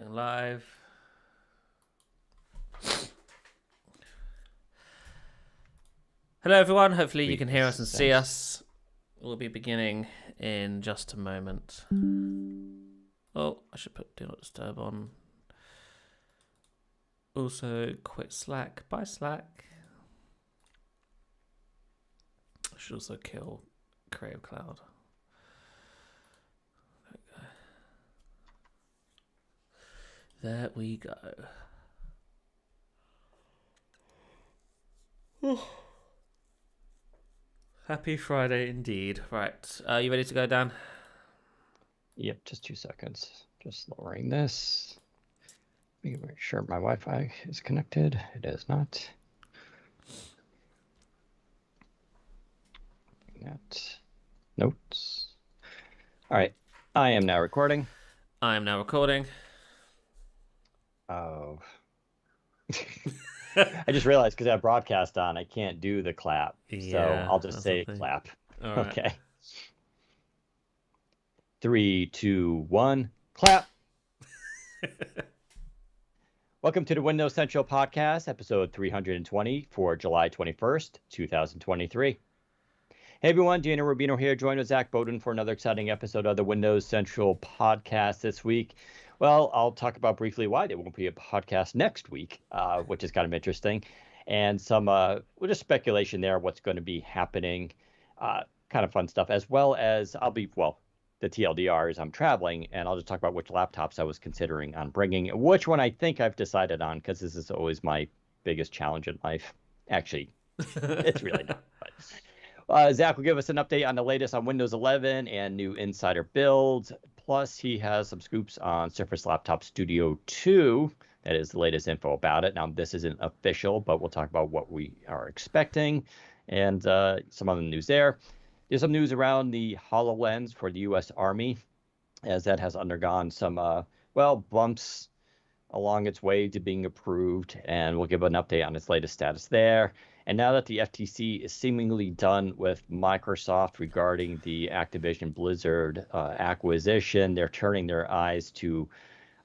Going live. Hello, everyone. Hopefully, you can hear us and see us. We'll be beginning in just a moment. Oh, I should put Do Not Disturb on. Also, quit Slack. Bye, Slack. I should also kill Creative Cloud. There we go. Happy Friday indeed. Right. Are you ready to go, Dan? Yep, just 2 seconds. Just lowering this. Make sure my Wi-Fi is connected. It is not. Net. Notes. All right. I am now recording. I am now recording. Oh. I just realized because I have broadcast on, I can't do the clap. Yeah, so I'll just say clap. All right. Okay. 3, 2, 1, clap. Welcome to the Windows Central Podcast, episode 320 for July 21st, 2023. Hey everyone, Dana Rubino here, joined with Zach Bowden for another exciting episode of the Windows Central Podcast this week. Well, I'll talk about briefly why there won't be a podcast next week, which is kind of interesting, and some just speculation there, what's going to be happening, kind of fun stuff, as well as the TLDR is I'm traveling, and I'll just talk about which laptops I was considering on bringing, which one I think I've decided on, because this is always my biggest challenge in life. Actually, it's really not, but... Zach will give us an update on the latest on Windows 11 and new insider builds. Plus, he has some scoops on Surface Laptop Studio 2. That is the latest info about it. Now, this isn't official, but we'll talk about what we are expecting and some other news there. There's some news around the HoloLens for the U.S. Army, as that has undergone some, bumps along its way to being approved, and we'll give an update on its latest status there. And now that the FTC is seemingly done with Microsoft regarding the Activision Blizzard acquisition, they're turning their eyes to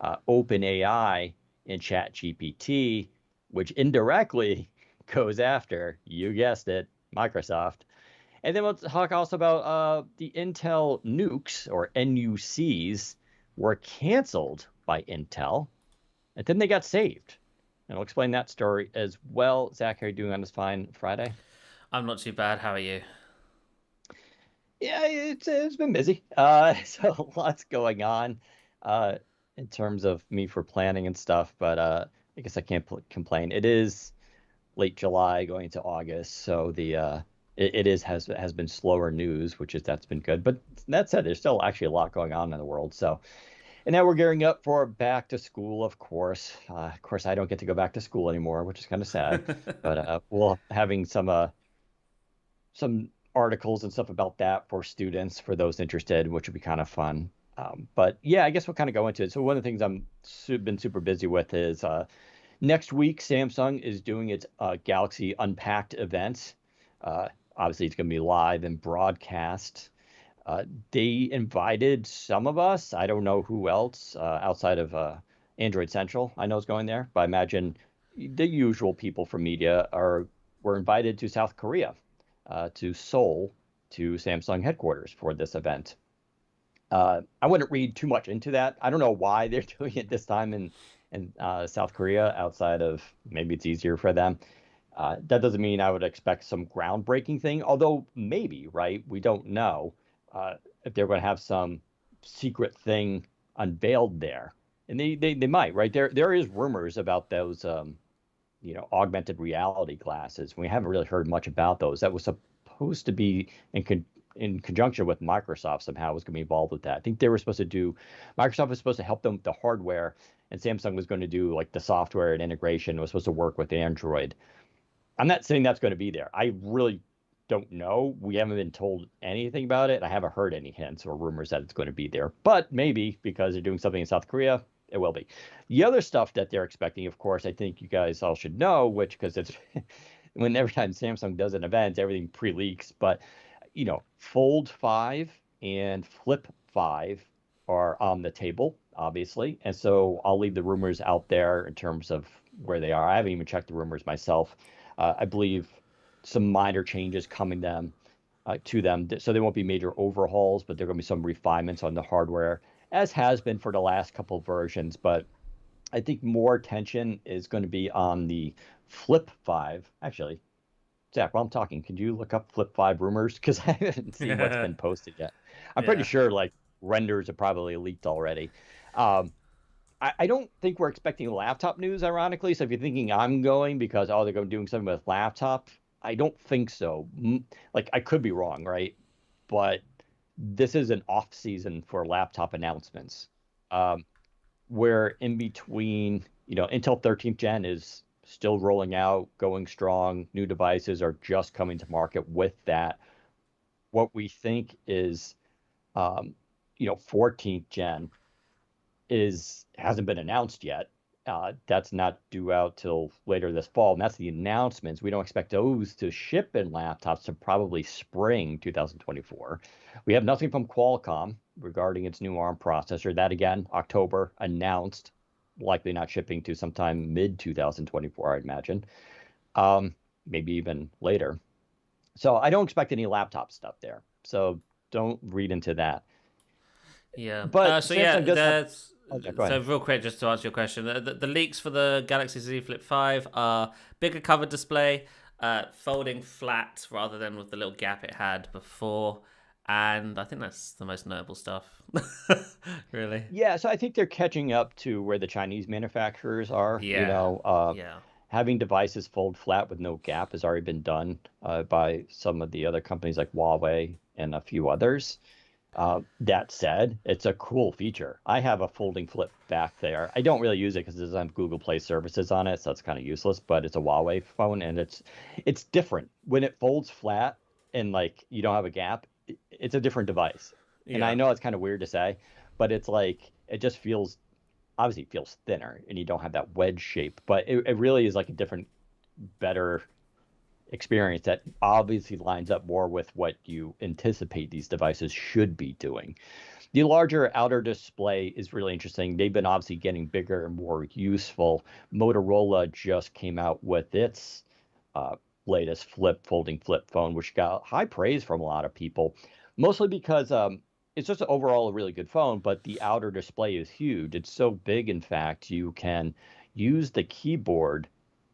OpenAI and ChatGPT, which indirectly goes after, you guessed it, Microsoft. And then we'll talk also about the Intel nukes, or NUCs, were canceled by Intel, and then they got saved. And I'll explain that story as well. Zach, how are you doing on this fine Friday? I'm not too bad. How are you? Yeah, it's been busy. So lots going on in terms of me for planning and stuff. But I guess I can't complain. It is late July going into August, so the has been slower news, that's been good. But that said, there's still actually a lot going on in the world. So. And now we're gearing up for back to school, of course. Of course, I don't get to go back to school anymore, which is kind of sad. But we'll having some articles and stuff about that for students, for those interested, which would be kind of fun. But yeah, I guess we'll kind of go into it. So one of the things been super busy with is next week, Samsung is doing its Galaxy Unpacked event. Obviously, it's going to be live and broadcast. They invited some of us. I don't know who else outside of Android Central I know is going there, but I imagine the usual people from media were invited to South Korea, to Seoul, to Samsung headquarters for this event. I wouldn't read too much into that. I don't know why they're doing it this time in South Korea, outside of maybe it's easier for them. That doesn't mean I would expect some groundbreaking thing, although maybe, right? We don't know. If they're going to have some secret thing unveiled there, and they might, right? There is rumors about those augmented reality glasses. We haven't really heard much about those. That was supposed to be in conjunction with Microsoft somehow, was going to be involved with that. I think Microsoft was supposed to help them with the hardware, and Samsung was going to do like the software and integration. It was supposed to work with Android. I'm not saying that's going to be there. I really don't know. We haven't been told anything about it. I haven't heard any hints or rumors that it's going to be there, but maybe because they're doing something in South Korea, it will be. The other stuff that they're expecting, of course, I think you guys all should know, because it's every time Samsung does an event, everything pre-leaks, but Fold 5 and Flip 5 are on the table. obviously. And so I'll leave the rumors out there in terms of where they are. I haven't even checked the rumors myself. I believe some minor changes coming to them. So there won't be major overhauls, but there are going to be some refinements on the hardware, as has been for the last couple of versions. But I think more attention is going to be on the Flip 5. Actually, Zach, while I'm talking, could you look up Flip 5 rumors? Because I haven't seen what's been posted yet. I'm pretty sure like renders are probably leaked already. I don't think we're expecting laptop news, ironically. So if you're thinking I'm going because, oh, they're going to doing something with laptop, I don't think so. Like, I could be wrong, right? But this is an off season for laptop announcements. Where in between, Intel 13th Gen is still rolling out, going strong. New devices are just coming to market with that. What we think is, 14th Gen hasn't been announced yet. That's not due out till later this fall, and that's the announcements. We don't expect those to ship in laptops to probably spring 2024. We have nothing from Qualcomm regarding its new ARM processor. That again, October announced, likely not shipping to sometime mid 2024, I'd imagine, maybe even later. So I don't expect any laptop stuff there. So don't read into that. Yeah. But So Samsung does have. So real quick, just to answer your question, the leaks for the Galaxy Z Flip 5 are bigger covered display, folding flat rather than with the little gap it had before, and I think that's the most notable stuff. Really. Yeah, so I think they're catching up to where the Chinese manufacturers are. Yeah. Having devices fold flat with no gap has already been done by some of the other companies like Huawei and a few others. That said, it's a cool feature. I have a folding flip back there. I don't really use it because it doesn't have Google Play services on it, so it's kind of useless. But it's a Huawei phone, and it's different when it folds flat and like you don't have a gap. It's a different device, and I know it's kind of weird to say, but it's like it just feels obviously it feels thinner, and you don't have that wedge shape. But it really is like a different, better experience that obviously lines up more with what you anticipate these devices should be doing. The larger outer display is really interesting. They've been obviously getting bigger and more useful. Motorola just came out with its latest folding flip phone, which got high praise from a lot of people, mostly because it's just overall a really good phone, but the outer display is huge. It's so big, in fact, you can use the keyboard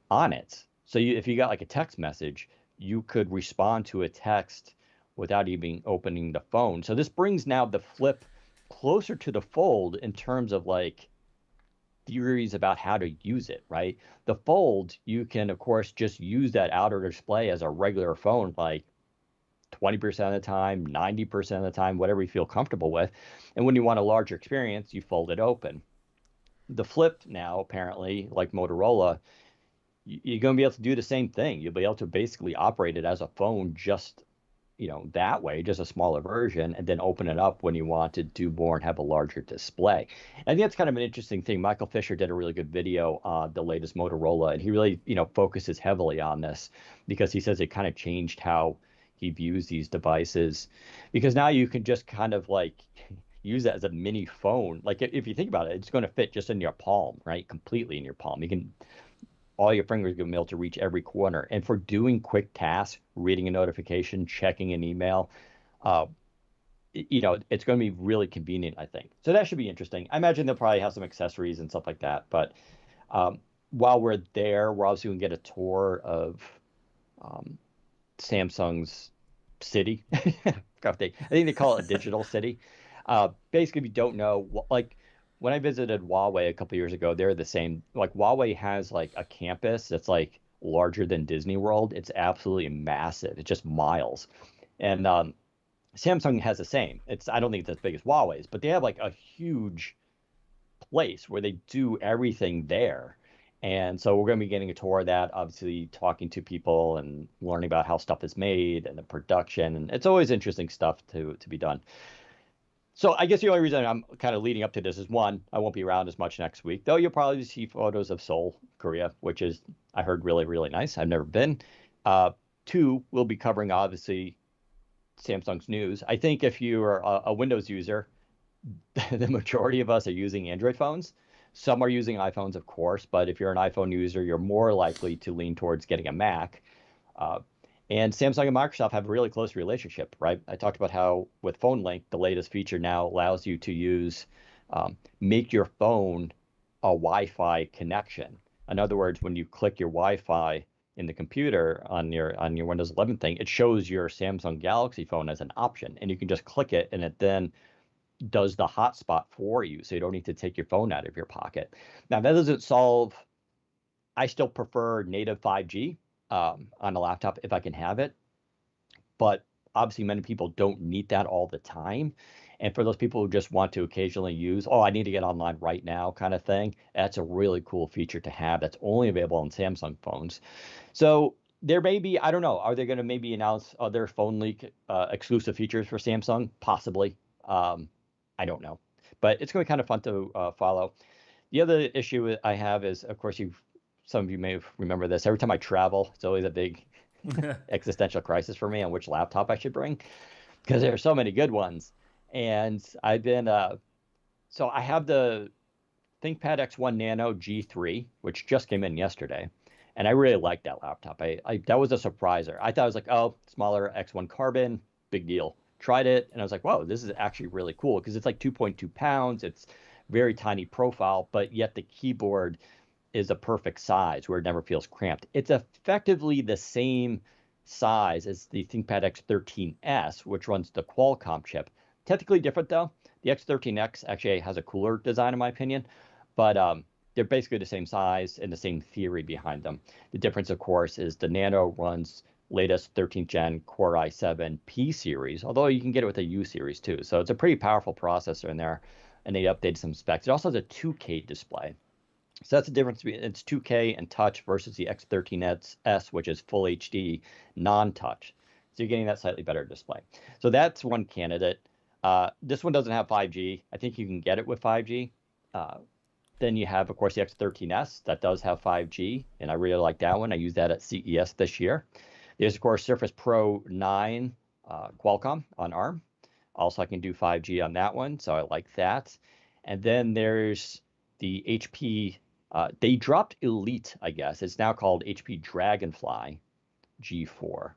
on it. So if you got like a text message, you could respond to a text without even opening the phone. So this brings now the flip closer to the fold in terms of like theories about how to use it, right? The fold, you can of course just use that outer display as a regular phone, like 20% of the time, 90% of the time, whatever you feel comfortable with. And when you want a larger experience, you fold it open. The flip now, apparently, like Motorola, you're going to be able to do the same thing. You'll be able to basically operate it as a phone, just that way, just a smaller version, and then open it up when you want to do more and have a larger display. And I think that's kind of an interesting thing. Michael Fisher did a really good video on the latest Motorola, and he really focuses heavily on this because he says it kind of changed how he views these devices, because now you can just kind of like use that as a mini phone. Like if you think about it, it's going to fit just in your palm, right? Completely in your palm. You can all your fingers going to be able to reach every corner. And for doing quick tasks, reading a notification, checking an email, it's going to be really convenient, I think. So that should be interesting. I imagine they'll probably have some accessories and stuff like that. But while we're there, we're obviously going to get a tour of Samsung's city. I think they call it a digital city. Basically, if you don't know, like when I visited Huawei a couple years ago, they're the same. Like Huawei has like a campus that's like larger than Disney World. It's absolutely massive. It's just miles. And Samsung has the same. I don't think it's as big as Huawei's, but they have like a huge place where they do everything there. And so we're going to be getting a tour of that, obviously talking to people and learning about how stuff is made and the production. And it's always interesting stuff to be done. So I guess the only reason I'm kind of leading up to this is, one, I won't be around as much next week, though you'll probably see photos of Seoul, Korea, which is, I heard, really, really nice. I've never been. Two, we'll be covering, obviously, Samsung's news. I think if you are a Windows user, the majority of us are using Android phones. Some are using iPhones, of course, but if you're an iPhone user, you're more likely to lean towards getting a Mac. Uh, and Samsung and Microsoft have a really close relationship, right? I talked about how with Phone Link, the latest feature now allows you to use make your phone a Wi-Fi connection. In other words, when you click your Wi-Fi in the computer on your Windows 11 thing, it shows your Samsung Galaxy phone as an option, and you can just click it, and it then does the hotspot for you, so you don't need to take your phone out of your pocket. Now that doesn't solve. I still prefer native 5G on a laptop if I can have it, but obviously many people don't need that all the time. And for those people who just want to occasionally use, oh, I need to get online right now kind of thing, that's a really cool feature to have that's only available on Samsung phones. So there may be, I don't know, are they going to maybe announce other phone leak exclusive features for Samsung? Possibly. I don't know. But it's going to be kind of fun to follow. The other issue I have is, of course, some of you may remember this. Every time I travel, it's always a big existential crisis for me on which laptop I should bring because there are so many good ones. And I've been so I have the ThinkPad X1 Nano G3, which just came in yesterday, and I really like that laptop. I that was a surpriser. I thought it was like, oh, smaller X1 Carbon, big deal. Tried it, and I was like, whoa, this is actually really cool because it's like 2.2 pounds. It's very tiny profile, but yet the keyboard is a perfect size where it never feels cramped. It's effectively the same size as the ThinkPad X13S, which runs the Qualcomm chip. Technically different though. The X13X actually has a cooler design in my opinion, but they're basically the same size and the same theory behind them. The difference, of course, is the Nano runs latest 13th gen Core i7 P series, although you can get it with a U series too. So it's a pretty powerful processor in there, and they updated some specs. It also has a 2K display. So that's the difference between it's 2K and touch versus the X13S, which is full HD, non-touch. So you're getting that slightly better display. So that's one candidate. This one doesn't have 5G. I think you can get it with 5G. Then you have, of course, the X13S that does have 5G, and I really like that one. I used that at CES this year. There's, of course, Surface Pro 9 Qualcomm on ARM. Also, I can do 5G on that one, so I like that. And then there's the HP. They dropped Elite, I guess. It's now called HP Dragonfly G4.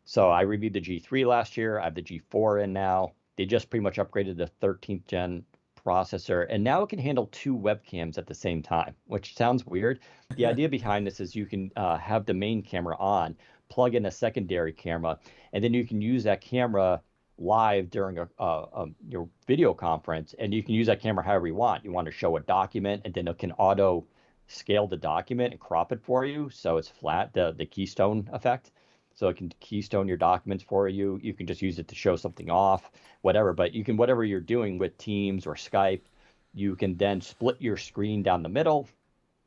So I reviewed the G3 last year. I have the G4 in now. They just pretty much upgraded the 13th gen processor, and now it can handle two webcams at the same time, which sounds weird. The idea behind this is you can have the main camera on, plug in a secondary camera, and then you can use that camera live during your video conference, and you can use that camera however you want. You want to show a document, and then it can auto scale the document and crop it for you so it's flat, the keystone effect. So it can keystone your documents for you. You can just use it to show something off, whatever. But you can, whatever you're doing with Teams or Skype, you can then split your screen down the middle.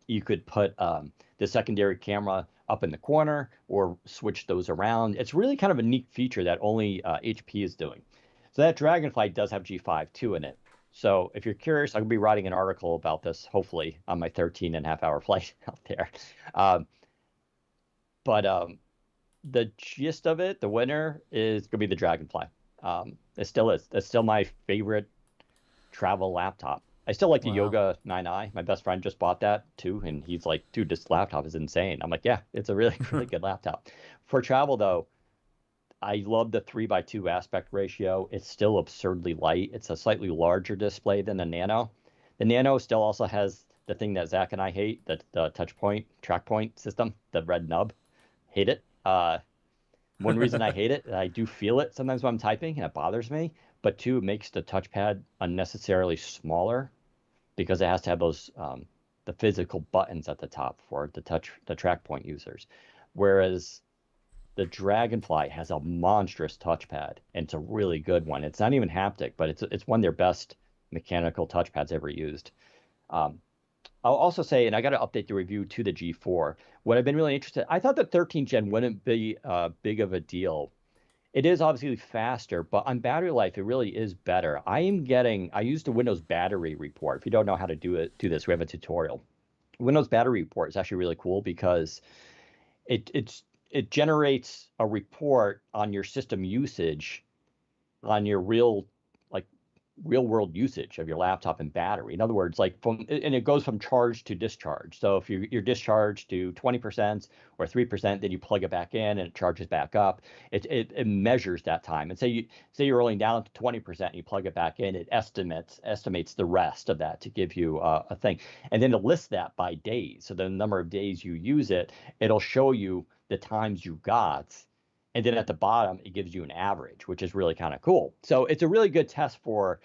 You could put the secondary camera up in the corner or switch those around. It's really kind of a neat feature that only HP is doing. So that Dragonfly does have G5 too in it. So if you're curious, I'm going to be writing an article about this, hopefully, on my 13 and a half hour flight out there. But the gist of it, the winner is going to be the Dragonfly. It still is. It's still my favorite travel laptop. I still like the Wow. Yoga 9i. My best friend just bought that too, and he's like, dude, this laptop is insane. I'm like, yeah, it's a really, really good laptop. For travel, though, I love the 3:2 aspect ratio. It's still absurdly light. It's a slightly larger display than the Nano. The Nano still also has the thing that Zach and I hate, the touch point, track point system, the red nub. Hate it. One reason I hate it, I do feel it sometimes when I'm typing, and it bothers me. But two, it makes the touchpad unnecessarily smaller because it has to have those the physical buttons at the top for the track point users. Whereas the Dragonfly has a monstrous touchpad, and it's a really good one. It's not even haptic, but it's one of their best mechanical touchpads ever used. I'll also say, and I got to update the review to the G4. What I've been really interested, I thought the 13th gen wouldn't be big of a deal. It is obviously faster, but on battery life, it really is better. I used the Windows battery report. If you don't know how to do this, we have a tutorial. Windows battery report is actually really cool because it generates a report on your system usage on your real, like, real world usage of your laptop and battery. In other words, like and it goes from charge to discharge. So if you're discharged to 20% or 3%, then you plug it back in and it charges back up. It measures that time. And say you're rolling down to 20% and you plug it back in, it estimates the rest of that to give you a thing. And then it lists that by days. So the number of days you use it, it'll show you the times you got. And then at the bottom, it gives you an average, which is really kind of cool. So it's a really good test for,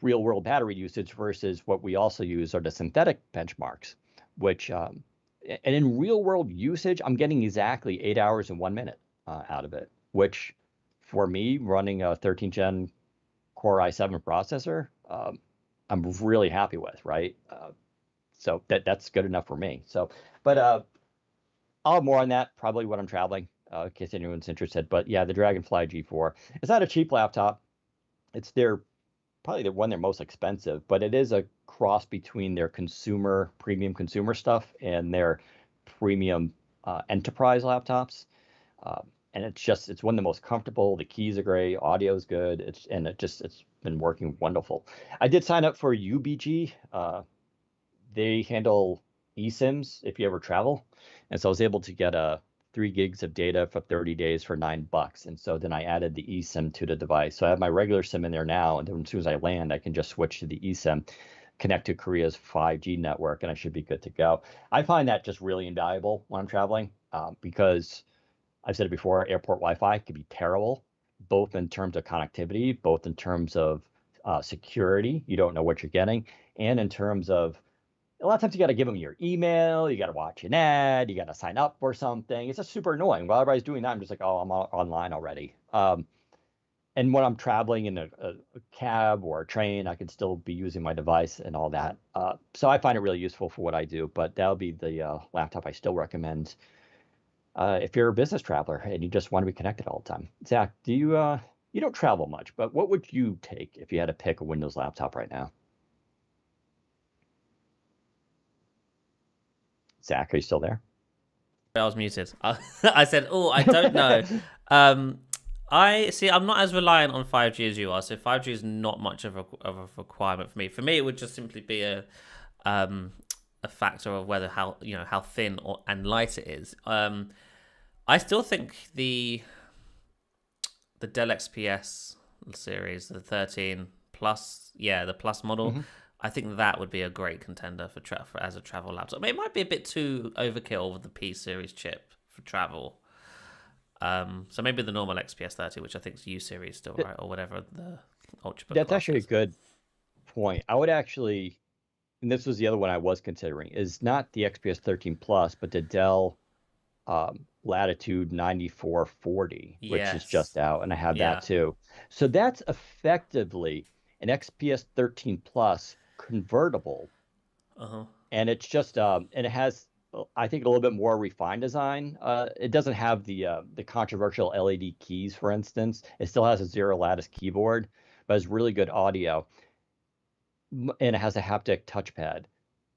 real world battery usage versus what we also use are the synthetic benchmarks, which, and in real world usage, I'm getting exactly 8 hours and 1 minute out of it, which for me running a 13th gen Core i7 processor, I'm really happy with, right? So that's good enough for me. So, but I'll have more on that probably when I'm traveling, in case anyone's interested. But yeah, the Dragonfly G4. It's not a cheap laptop. It's probably the one they're most expensive, but it is a cross between their premium consumer stuff and their premium enterprise laptops. And it's one of the most comfortable. The keys are great, audio is good. It's been working wonderful. I did sign up for UBG. They handle eSIMs if you ever travel. And so I was able to get 3 gigs of data for 30 days for $9. And so then I added the eSIM to the device. So I have my regular SIM in there now. And then as soon as I land, I can just switch to the eSIM, connect to Korea's 5G network, and I should be good to go. I find that just really invaluable when I'm traveling because I've said it before, airport Wi-Fi can be terrible, both in terms of connectivity, both in terms of security. You don't know what you're getting. And in terms of a lot of times you got to give them your email, you got to watch an ad, you got to sign up for something. It's just super annoying. While everybody's doing that, I'm just like, oh, I'm online already. And when I'm traveling in a cab or a train, I can still be using my device and all that. So I find it really useful for what I do. But that'll be the laptop I still recommend if you're a business traveler and you just want to be connected all the time. Zach, you don't travel much, but what would you take if you had to pick a Windows laptop right now? Zach, are you still there? I was muted. I said, "Oh, I don't know." I see. I'm not as reliant on 5G as you are, so 5G is not much of a requirement for me. For me, it would just simply be a factor of whether how thin and light it is. I still think the Dell XPS series, the 13 plus, the plus model. Mm-hmm. I think that would be a great contender for as a travel laptop. I mean, it might be a bit too overkill with the P series chip for travel. So maybe the normal XPS 30, which I think is U series still, right, or whatever the Ultrabook. That's actually a good point. I would actually, and this was the other one I was considering, is not the XPS 13 Plus, but the Dell Latitude 9440, which is just out, and I have that too. So that's effectively an XPS 13 Plus convertible, and it's just and it has, I think, a little bit more refined design. It doesn't have the controversial LED keys, for instance. It still has a zero lattice keyboard, but it's really good audio, and it has a haptic touchpad.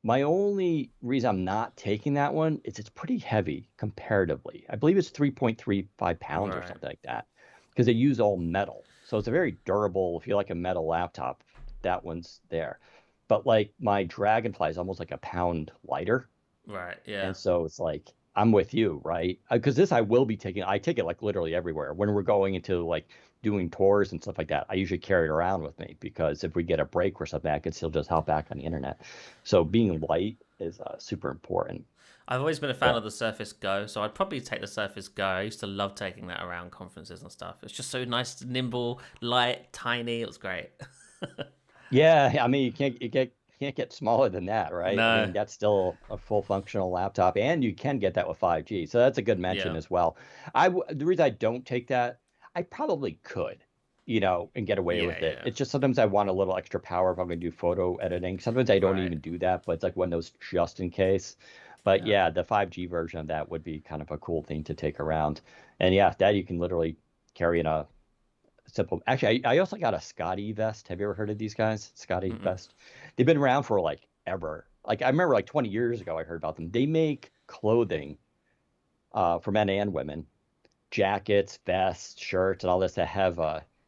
My only reason I'm not taking that one is it's pretty heavy comparatively. I believe it's 3.35 pounds or something like that, because they use all metal. So it's a very durable, if you like a metal laptop, that one's there. But like my Dragonfly is almost like a pound lighter. Right, yeah. And so it's like, I'm with you, right? Because this I will be taking. I take it like literally everywhere. When we're going into like doing tours and stuff like that, I usually carry it around with me because if we get a break or something, I can still just hop back on the internet. So being light is super important. I've always been a fan of the Surface Go, so I'd probably take the Surface Go. I used to love taking that around conferences and stuff. It's just so nice, nimble, light, tiny. It was great. Yeah, I mean, you can't get smaller than that, right? No. I mean, that's still a full functional laptop, and you can get that with 5G. So that's a good mention as well. The reason I don't take that, I probably could, and get away with it. It's just sometimes I want a little extra power if I'm going to do photo editing. Sometimes I don't even do that, but it's like one of those just in case. But yeah, the 5G version of that would be kind of a cool thing to take around. And yeah, that you can literally carry in a simple. Actually, I also got a Scotty vest. Have you ever heard of these guys? Scotty vest. They've been around for like ever. Like I remember like 20 years ago, I heard about them. They make clothing for men and women, jackets, vests, shirts, and all this that have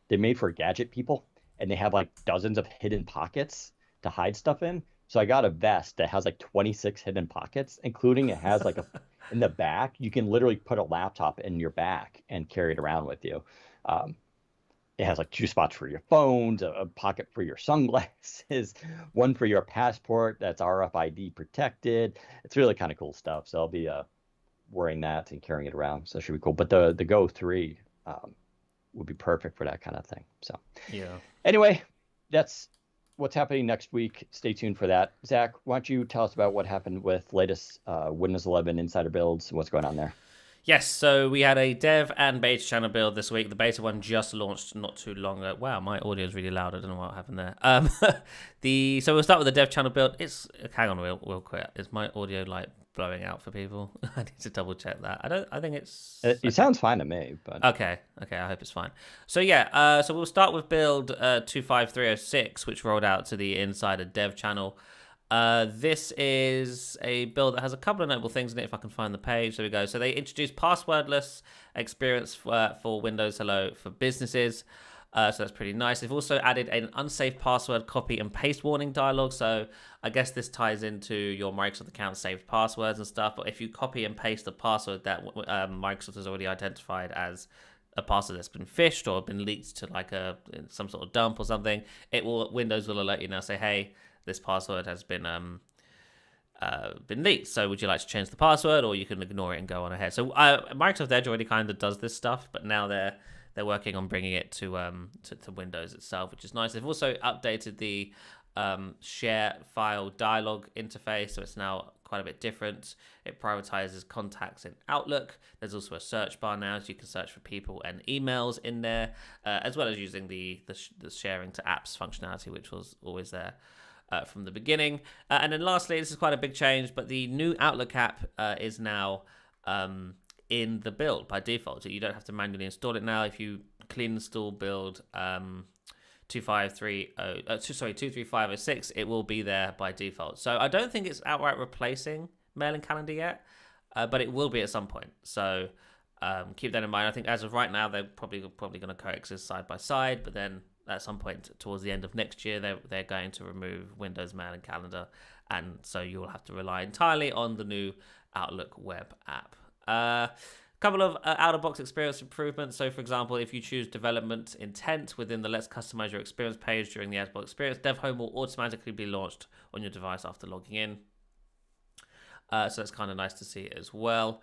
they're made for gadget people. and they have like dozens of hidden pockets to hide stuff in. So I got a vest that has like 26 hidden pockets, including it has like a in the back, you can literally put a laptop in your back and carry it around with you. Um, it has like two spots for your phones, a pocket for your sunglasses, one for your passport that's RFID protected. It's really kind of cool stuff. So I'll be wearing that and carrying it around. So it should be cool. But the Go 3 would be perfect for that kind of thing. So Yeah. anyway, that's what's happening next week. Stay tuned for that. Zach, why don't you tell us about what happened with latest Windows 11 insider builds? What's going on there? Yes, so we had a dev and beta channel build this week. The beta one just launched not too long ago. Wow, my audio is really loud. I don't know what happened there. So we'll start with the dev channel build. Hang on real quick. Is my audio like blowing out for people? I need to double check that. I think it's. It sounds fine to me, but Okay. I hope it's fine. So yeah, so we'll start with build 25306, which rolled out to the Insider Dev channel. This is a build that has a couple of notable things in it. If I can find the page, there we go. So they introduced passwordless experience for Windows Hello for businesses. So that's pretty nice. They've also added an unsafe password copy and paste warning dialog. So I guess this ties into your Microsoft account saved passwords and stuff. But if you copy and paste the password that Microsoft has already identified as a password that's been phished or been leaked to like some sort of dump or something, Windows will alert you now, say, hey, this password has been leaked. So would you like to change the password, or you can ignore it and go on ahead? So Microsoft Edge already kind of does this stuff, but now they're working on bringing it to Windows itself, which is nice. They've also updated the share file dialog interface, so it's now quite a bit different. It prioritizes contacts in Outlook. There's also a search bar now, so you can search for people and emails in there, as well as using the sharing to apps functionality, which was always there from the beginning. And then lastly, this is quite a big change, but the new Outlook app is now in the build by default. So you don't have to manually install it now. If you clean install build 23506, it will be there by default. So I don't think it's outright replacing Mail and Calendar yet, but it will be at some point. So keep that in mind. I think as of right now, they're probably going to coexist side by side, but then at some point towards the end of next year, they're going to remove Windows Mail and Calendar, and so you'll have to rely entirely on the new Outlook web app. Couple of out-of-box experience improvements. So, for example, if you choose development intent within the Let's Customize Your Experience page during the out-of-box experience, Dev Home will automatically be launched on your device after logging in. So that's kind of nice to see as well.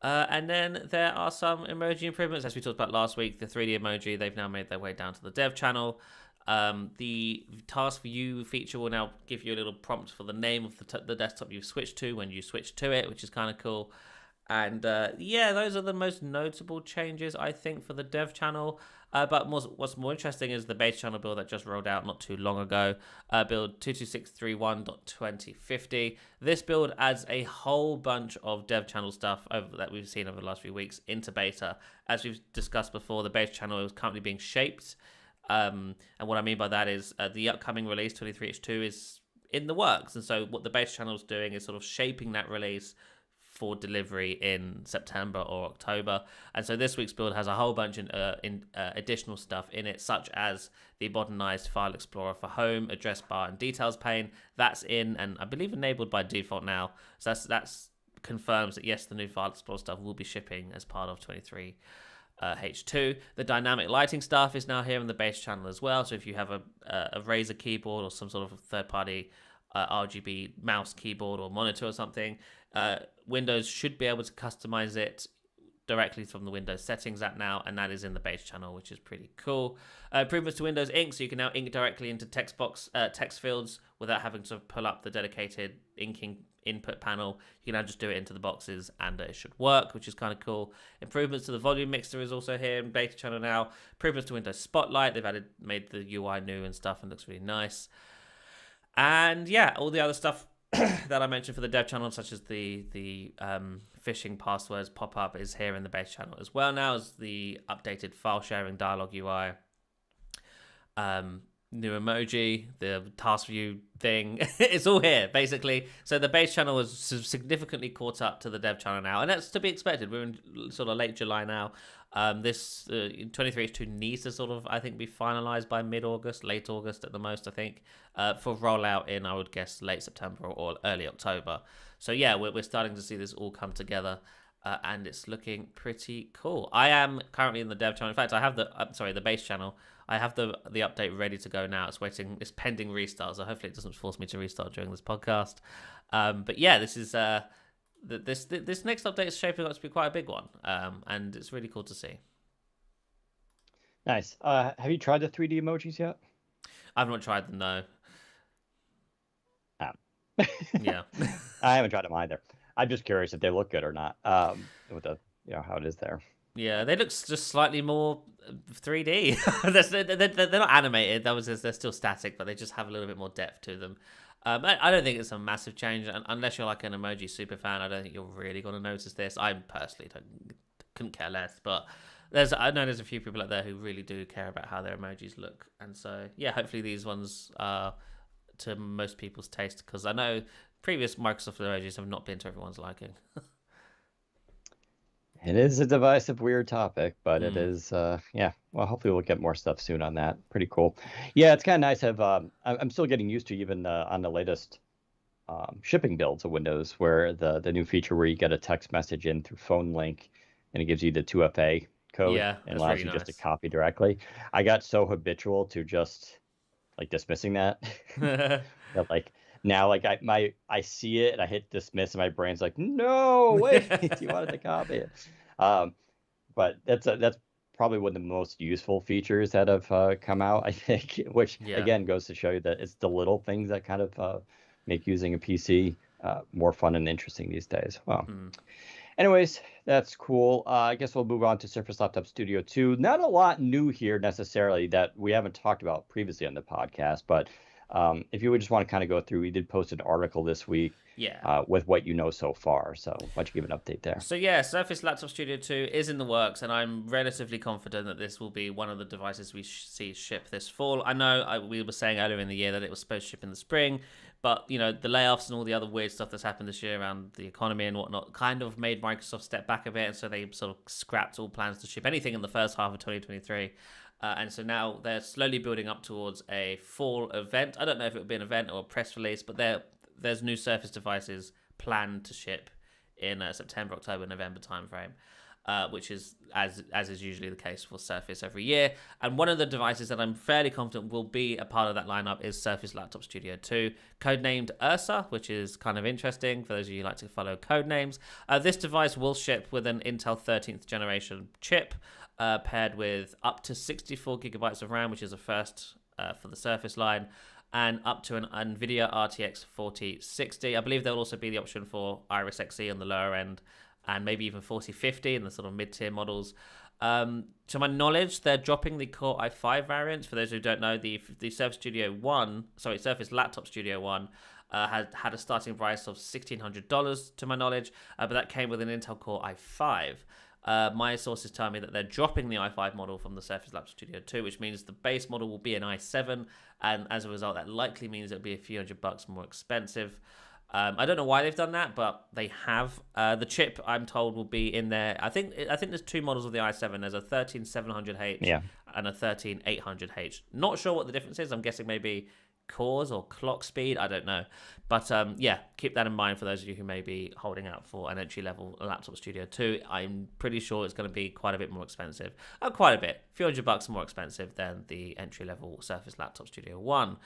And then there are some emoji improvements. As we talked about last week, the 3D emoji, they've now made their way down to the dev channel. The task view feature will now give you a little prompt for the name of the desktop you've switched to when you switch to it, which is kind of cool. And those are the most notable changes, I think, for the dev channel. But what's more interesting is the base channel build that just rolled out not too long ago, build 22631.2050. This build adds a whole bunch of dev channel stuff that we've seen over the last few weeks into beta. As we've discussed before, the base channel is currently being shaped. And what I mean by that is the upcoming release, 23H2, is in the works. And so what the base channel is doing is sort of shaping that release for delivery in September or October. And so this week's build has a whole bunch in additional stuff in it, such as the modernized File Explorer for Home, address bar, and details pane. That's in and I believe enabled by default now. So that's confirms that yes, the new File Explorer stuff will be shipping as part of 23 H2. The dynamic lighting stuff is now here in the base channel as well. So if you have a Razer keyboard or some sort of third-party RGB mouse, keyboard, or monitor or something, Windows should be able to customize it directly from the Windows settings app now, and that is in the base channel, which is pretty cool. Improvements to Windows Ink, so you can now ink directly into text fields without having to pull up the dedicated inking input panel. You can now just do it into the boxes and it should work, which is kind of cool. Improvements to the volume mixer is also here in beta channel now. Improvements to Windows Spotlight, they've made the UI new and stuff, and looks really nice. And yeah, all the other stuff that I mentioned for the dev channel, such as the phishing passwords pop-up, is here in the base channel as well now, as the updated file sharing dialog UI. new emoji, the task view thing. It's all here, basically. So the base channel was significantly caught up to the dev channel now, and that's to be expected. We're in sort of late July now. This 23H2 needs to sort of, I think, be finalized by mid-August, late August at the most, I think, for rollout in, I would guess, late September or early October. So yeah, we're starting to see this all come together. And it's looking pretty cool. I am currently in the dev channel. In fact, I have the base channel. I have the update ready to go now. It's waiting. It's pending restart, so hopefully it doesn't force me to restart during this podcast. But yeah, this is this next update is shaping up to be quite a big one, and it's really cool to see. Nice. Have you tried the 3D emojis yet? I've not tried them, no. Yeah. I haven't tried them either. I'm just curious if they look good or not. With the how it is there. Yeah, they look just slightly more 3D. They're not animated. They're still static, but they just have a little bit more depth to them. I don't think it's a massive change, unless you're like an emoji super fan. I don't think you're really going to notice this. I personally couldn't care less, but I know there's a few people out there who really do care about how their emojis look, and so yeah, hopefully these ones are to most people's taste, because I know previous Microsoft emojis have not been to everyone's liking. It is a divisive, weird topic, but it is, yeah. Well, hopefully we'll get more stuff soon on that. Pretty cool. Yeah, it's kind of nice to have, I'm still getting used to even on the latest shipping builds of Windows, where the new feature where you get a text message in through phone link, and it gives you the 2FA code and allows really you nice. just to copy directly. I got so habitual to just like dismissing that, that like now like I see it and I hit dismiss and my brain's like, no, wait, you wanted to copy it. But that's probably one of the most useful features that have come out, I think, which again goes to show you that it's the little things that kind of make using a PC more fun and interesting these days. Well, anyways, that's cool. I guess we'll move on to Surface Laptop Studio 2. Not a lot new here necessarily that we haven't talked about previously on the podcast, but if you would just want to kind of go through, we did post an article this week with what you know so far. So why don't you give an update there? So yeah, Surface Laptop Studio 2 is in the works, and I'm relatively confident that this will be one of the devices we see ship this fall. I know we were saying earlier in the year that it was supposed to ship in the spring, but the layoffs and all the other weird stuff that's happened this year around the economy and whatnot kind of made Microsoft step back a bit, and so they sort of scrapped all plans to ship anything in the first half of 2023. And so now they're slowly building up towards a fall event. I don't know if it would be an event or a press release, but there's new Surface devices planned to ship in September, October, November timeframe, which is as is usually the case for Surface every year. And one of the devices that I'm fairly confident will be a part of that lineup is Surface Laptop Studio 2, codenamed Ursa, which is kind of interesting for those of you who like to follow code names. This device will ship with an Intel 13th generation chip, paired with up to 64 gigabytes of RAM, which is a first for the Surface line, and up to an NVIDIA RTX 4060. I believe there will also be the option for Iris Xe on the lower end, and maybe even 4050 in the sort of mid-tier models. To my knowledge, they're dropping the Core i5 variants. For those who don't know, the Surface Laptop Studio 1 had a starting price of $1,600 to my knowledge, but that came with an Intel Core i5. My sources tell me that they're dropping the i5 model from the Surface Laptop Studio 2, which means the base model will be an i7, and as a result, that likely means it'll be a few $100 more expensive. I don't know why they've done that, but they have. The chip, I'm told, will be in there. I think there's two models of the i7. There's a 13700H and a 13800H. Not sure what the difference is. I'm guessing maybe cores or clock speed. I don't know. But keep that in mind for those of you who may be holding out for an entry-level Laptop Studio 2. I'm pretty sure it's going to be quite a bit more expensive. Quite a bit. A few $100 more expensive than the entry-level Surface Laptop Studio 1.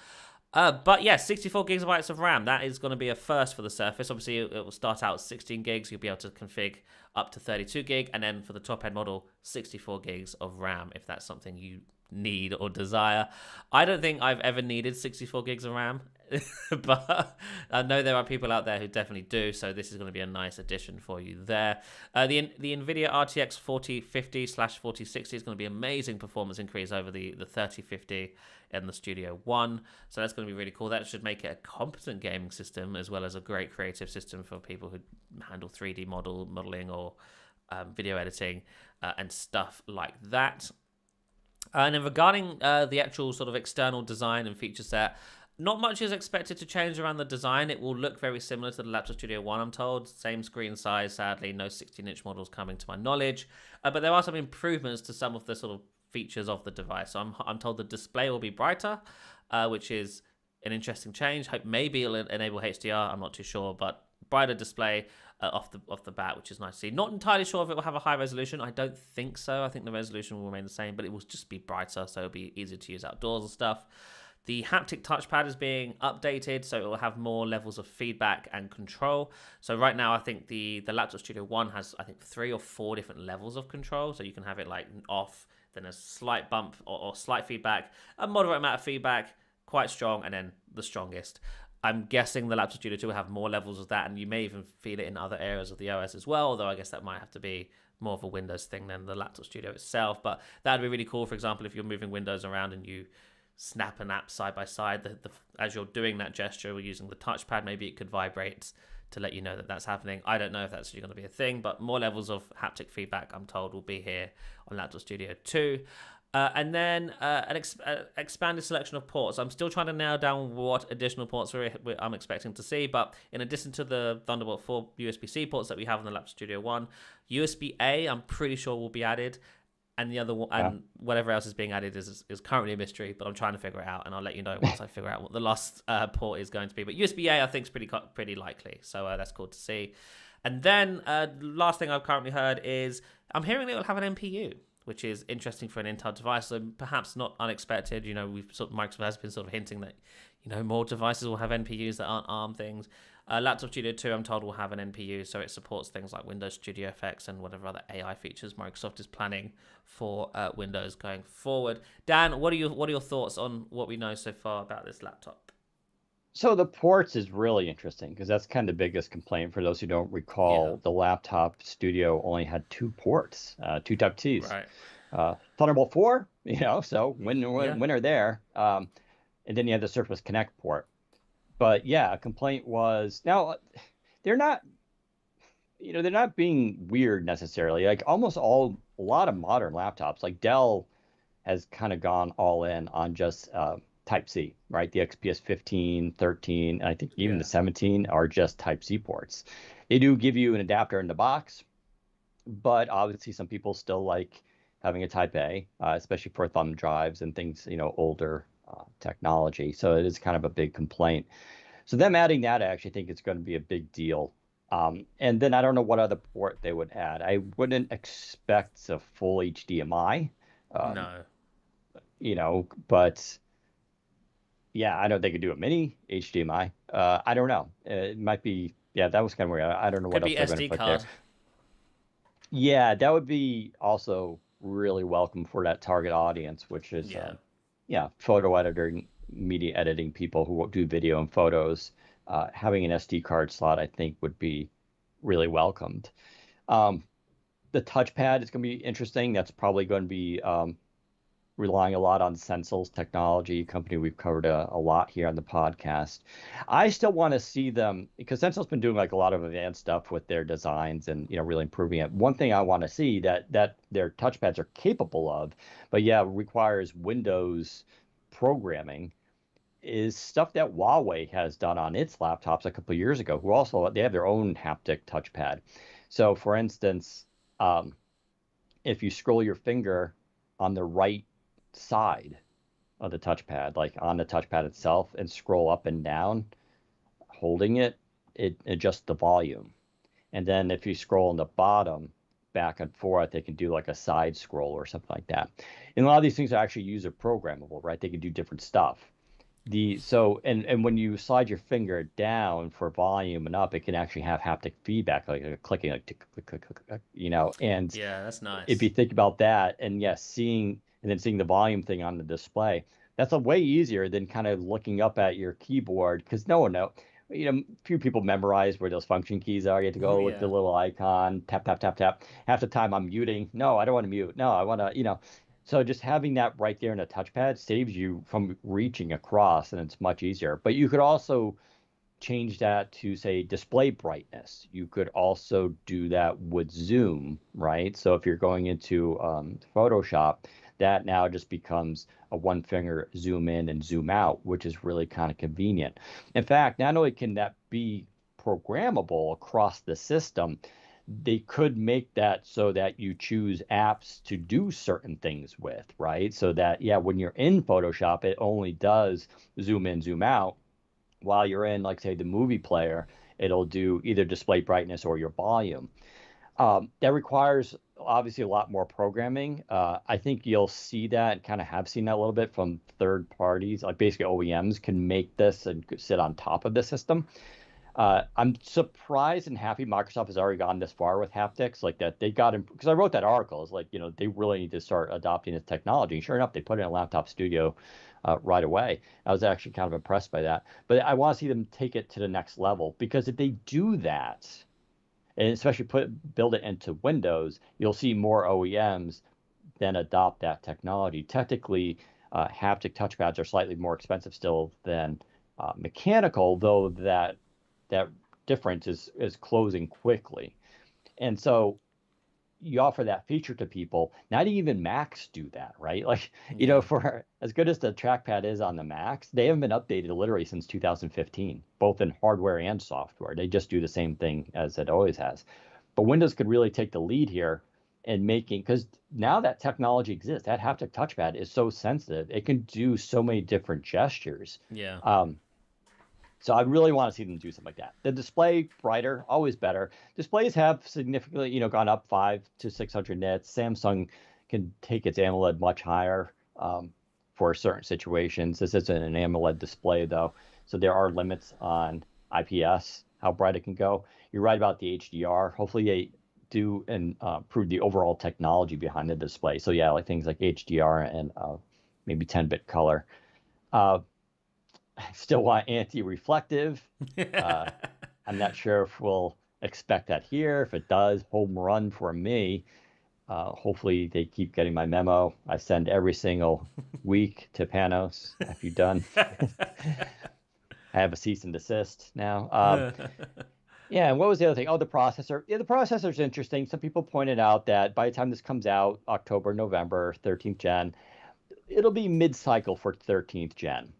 But yeah, 64 gigabytes of RAM. That is going to be a first for the Surface. Obviously, it will start out at 16 gigs. You'll be able to config up to 32 gig. And then for the top-end model, 64 gigs of RAM, if that's something you need or desire. I don't think I've ever needed 64 gigs of RAM, but I know there are people out there who definitely do, so this is going to be a nice addition for you there. The NVIDIA RTX 4050/4060 is going to be amazing performance increase over the 3050 in the Studio 1, so that's going to be really cool. That should make it a competent gaming system as well as a great creative system for people who handle 3D modeling or video editing and stuff like that. And then regarding the actual sort of external design and feature set, not much is expected to change around the design. It will look very similar to the Laptop Studio 1, I'm told. Same screen size, sadly. No 16-inch models coming to my knowledge. But there are some improvements to some of the sort of features of the device. So I'm told the display will be brighter, which is an interesting change. Hope maybe it'll enable HDR. I'm not too sure, but brighter display off the bat, which is nice to see. Not entirely sure if it will have a high resolution. I don't think so. I think the resolution will remain the same, but it will just be brighter, so it'll be easier to use outdoors and stuff. The haptic touchpad is being updated, so it will have more levels of feedback and control. So right now, I think the Laptop Studio 1 has, I think, 3 or 4 different levels of control. So you can have it like off, then a slight bump or slight feedback, a moderate amount of feedback, quite strong, and then the strongest. I'm guessing the Laptop Studio 2 will have more levels of that, and you may even feel it in other areas of the OS as well, although I guess that might have to be more of a Windows thing than the Laptop Studio itself. But that'd be really cool, for example, if you're moving windows around and you snap an app side by side, as you're doing that gesture, we're using the touchpad, maybe it could vibrate to let you know that that's happening. I don't know if that's going to be a thing, but more levels of haptic feedback, I'm told, will be here on Laptop Studio 2. And then an expanded selection of ports. I'm still trying to nail down what additional ports I'm expecting to see, but in addition to the Thunderbolt 4 USB-C ports that we have on the Laptop Studio 1, USB-A I'm pretty sure will be added, and the other one, and whatever else is being added is currently a mystery, but I'm trying to figure it out, and I'll let you know once I figure out what the last port is going to be. But USB-A I think is pretty likely, so that's cool to see. And then last thing I've currently heard is I'm hearing it will have an NPU, which is interesting for an Intel device, so perhaps not unexpected. Microsoft has been sort of hinting that more devices will have NPUs that aren't ARM things. Laptop Studio 2, I'm told, will have an NPU, so it supports things like Windows Studio Effects and whatever other AI features Microsoft is planning for Windows going forward. Dan, what are your thoughts on what we know so far about this laptop? So the ports is really interesting because that's kind of the biggest complaint. For those who don't recall, the Laptop Studio only had 2 ports, 2 Type-Cs. Right. Thunderbolt 4, so winner there. And then you had the Surface Connect port. But yeah, a complaint was, now they're not being weird necessarily. Like a lot of modern laptops, like Dell has kind of gone all in on just Type-C, right? The XPS 15, 13, and I think even the 17 are just Type-C ports. They do give you an adapter in the box, but obviously some people still like having a Type-A, especially for thumb drives and things, older technology. So it is kind of a big complaint. So them adding that, I actually think it's going to be a big deal. And then I don't know what other port they would add. I wouldn't expect a full HDMI. No. But yeah, I know they could do a mini HDMI. I don't know. It might be, that was kind of weird. I don't know what else they're going to put there. Yeah, that would be also really welcome for that target audience, which is, photo editing, media editing people who do video and photos. Having an SD card slot, I think, would be really welcomed. The touchpad is going to be interesting. That's probably going to be relying a lot on Sensel's technology, company we've covered a lot here on the podcast. I still want to see them, because Sensel's been doing like a lot of advanced stuff with their designs and really improving it. One thing I want to see that their touchpads are capable of, but requires Windows programming, is stuff that Huawei has done on its laptops a couple of years ago. They have their own haptic touchpad. So for instance, if you scroll your finger on the right side of the touchpad, like on the touchpad itself, and scroll up and down, holding it adjusts the volume. And then if you scroll on the bottom, back and forth, they can do like a side scroll or something like that. And a lot of these things are actually user programmable, right? They can do different stuff. And when you slide your finger down for volume and up, it can actually have haptic feedback, like a clicking, like tick, click, click, click, and that's nice. If you think about that, and seeing the volume thing on the display, that's a way easier than kind of looking up at your keyboard, because no one knows. Few people memorize where those function keys are. You have to go with the little icon, tap, tap, tap, tap. Half the time I'm muting. No, I don't want to mute. No, I want to, So just having that right there in a touchpad saves you from reaching across, and it's much easier. But you could also change that to, say, display brightness. You could also do that with zoom, right? So if you're going into Photoshop, that now just becomes a one finger zoom in and zoom out, which is really kind of convenient. In fact, not only can that be programmable across the system, they could make that so that you choose apps to do certain things with, right? So that, yeah, when you're in Photoshop, it only does zoom in, zoom out. While you're in, like, say, the movie player, it'll do either display brightness or your volume. That requires obviously a lot more programming. I think you'll see that and kind of have seen that a little bit from third parties, like basically OEMs can make this and sit on top of the system. I'm surprised and happy Microsoft has already gone this far with haptics, like that they got in, because I wrote that article. It's like, they really need to start adopting this technology. And sure enough, they put it in a laptop studio right away. I was actually kind of impressed by that. But I want to see them take it to the next level, because if they do that, and especially build it into Windows, you'll see more OEMs then adopt that technology. Technically, haptic touchpads are slightly more expensive still than mechanical, though that difference is closing quickly. And so you offer that feature to people. Not even Macs do that, right? Like, for as good as the trackpad is on the Macs, they haven't been updated literally since 2015, both in hardware and software. They just do the same thing as it always has. But Windows could really take the lead here in making, because now that technology exists, that haptic touchpad is so sensitive. It can do so many different gestures. Yeah. So I really want to see them do something like that. The display brighter, always better. Displays have significantly, gone up 500 to 600 nits. Samsung can take its AMOLED much higher for certain situations. This isn't an AMOLED display though, so there are limits on IPS, how bright it can go. You're right about the HDR. Hopefully they do and improve the overall technology behind the display. So yeah, like things like HDR and maybe 10-bit color. I still want anti-reflective. I'm not sure if we'll expect that here. If it does, home run for me. Hopefully they keep getting my memo. I send every single week to Panos. Have you done? I have a cease and desist now. Yeah, and what was the other thing? Oh, the processor. Yeah, the processor's interesting. Some people pointed out that by the time this comes out, October, November, 13th gen, it'll be mid-cycle for 13th gen.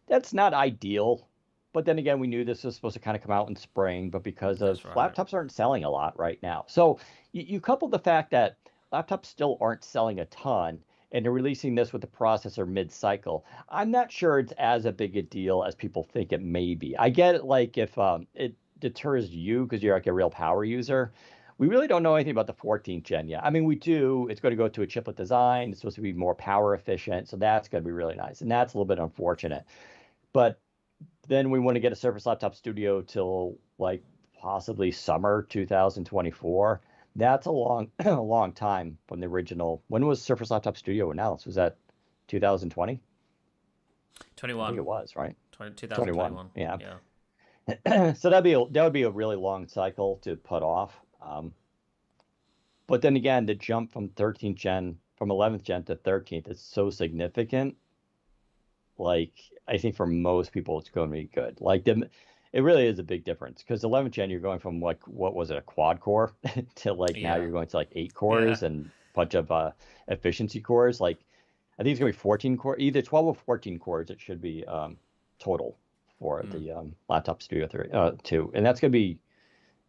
That's not ideal, but then again, we knew this was supposed to kind of come out in spring, but because of laptops aren't selling a lot right now. So you couple the fact that laptops still aren't selling a ton, and they're releasing this with the processor mid-cycle. I'm not sure it's as a big a deal as people think it may be. I get it, like if it deters you because you're like a real power user. We really don't know anything about the 14th gen yet. I mean, we do. It's going to go to a chiplet design. It's supposed to be more power efficient, so that's going to be really nice, and that's a little bit unfortunate. But then we want to get a Surface Laptop Studio till like possibly summer 2024. That's a long time from the original. When was Surface Laptop Studio announced? Was that 2020? 21. I think it was, right? 2021. Yeah. So that would be a really long cycle to put off. But then again, the jump from 13th gen, from 11th gen to 13th is so significant. Like, I think for most people, it's going to be good. Like, it really is a big difference, because 11th gen, you're going from like, what was it, a quad core to like now you're going to like 8 cores and a bunch of efficiency cores. Like, I think it's going to be 14 core, either 12 or 14 cores. It should be total for the Laptop Studio 2. And that's going to be,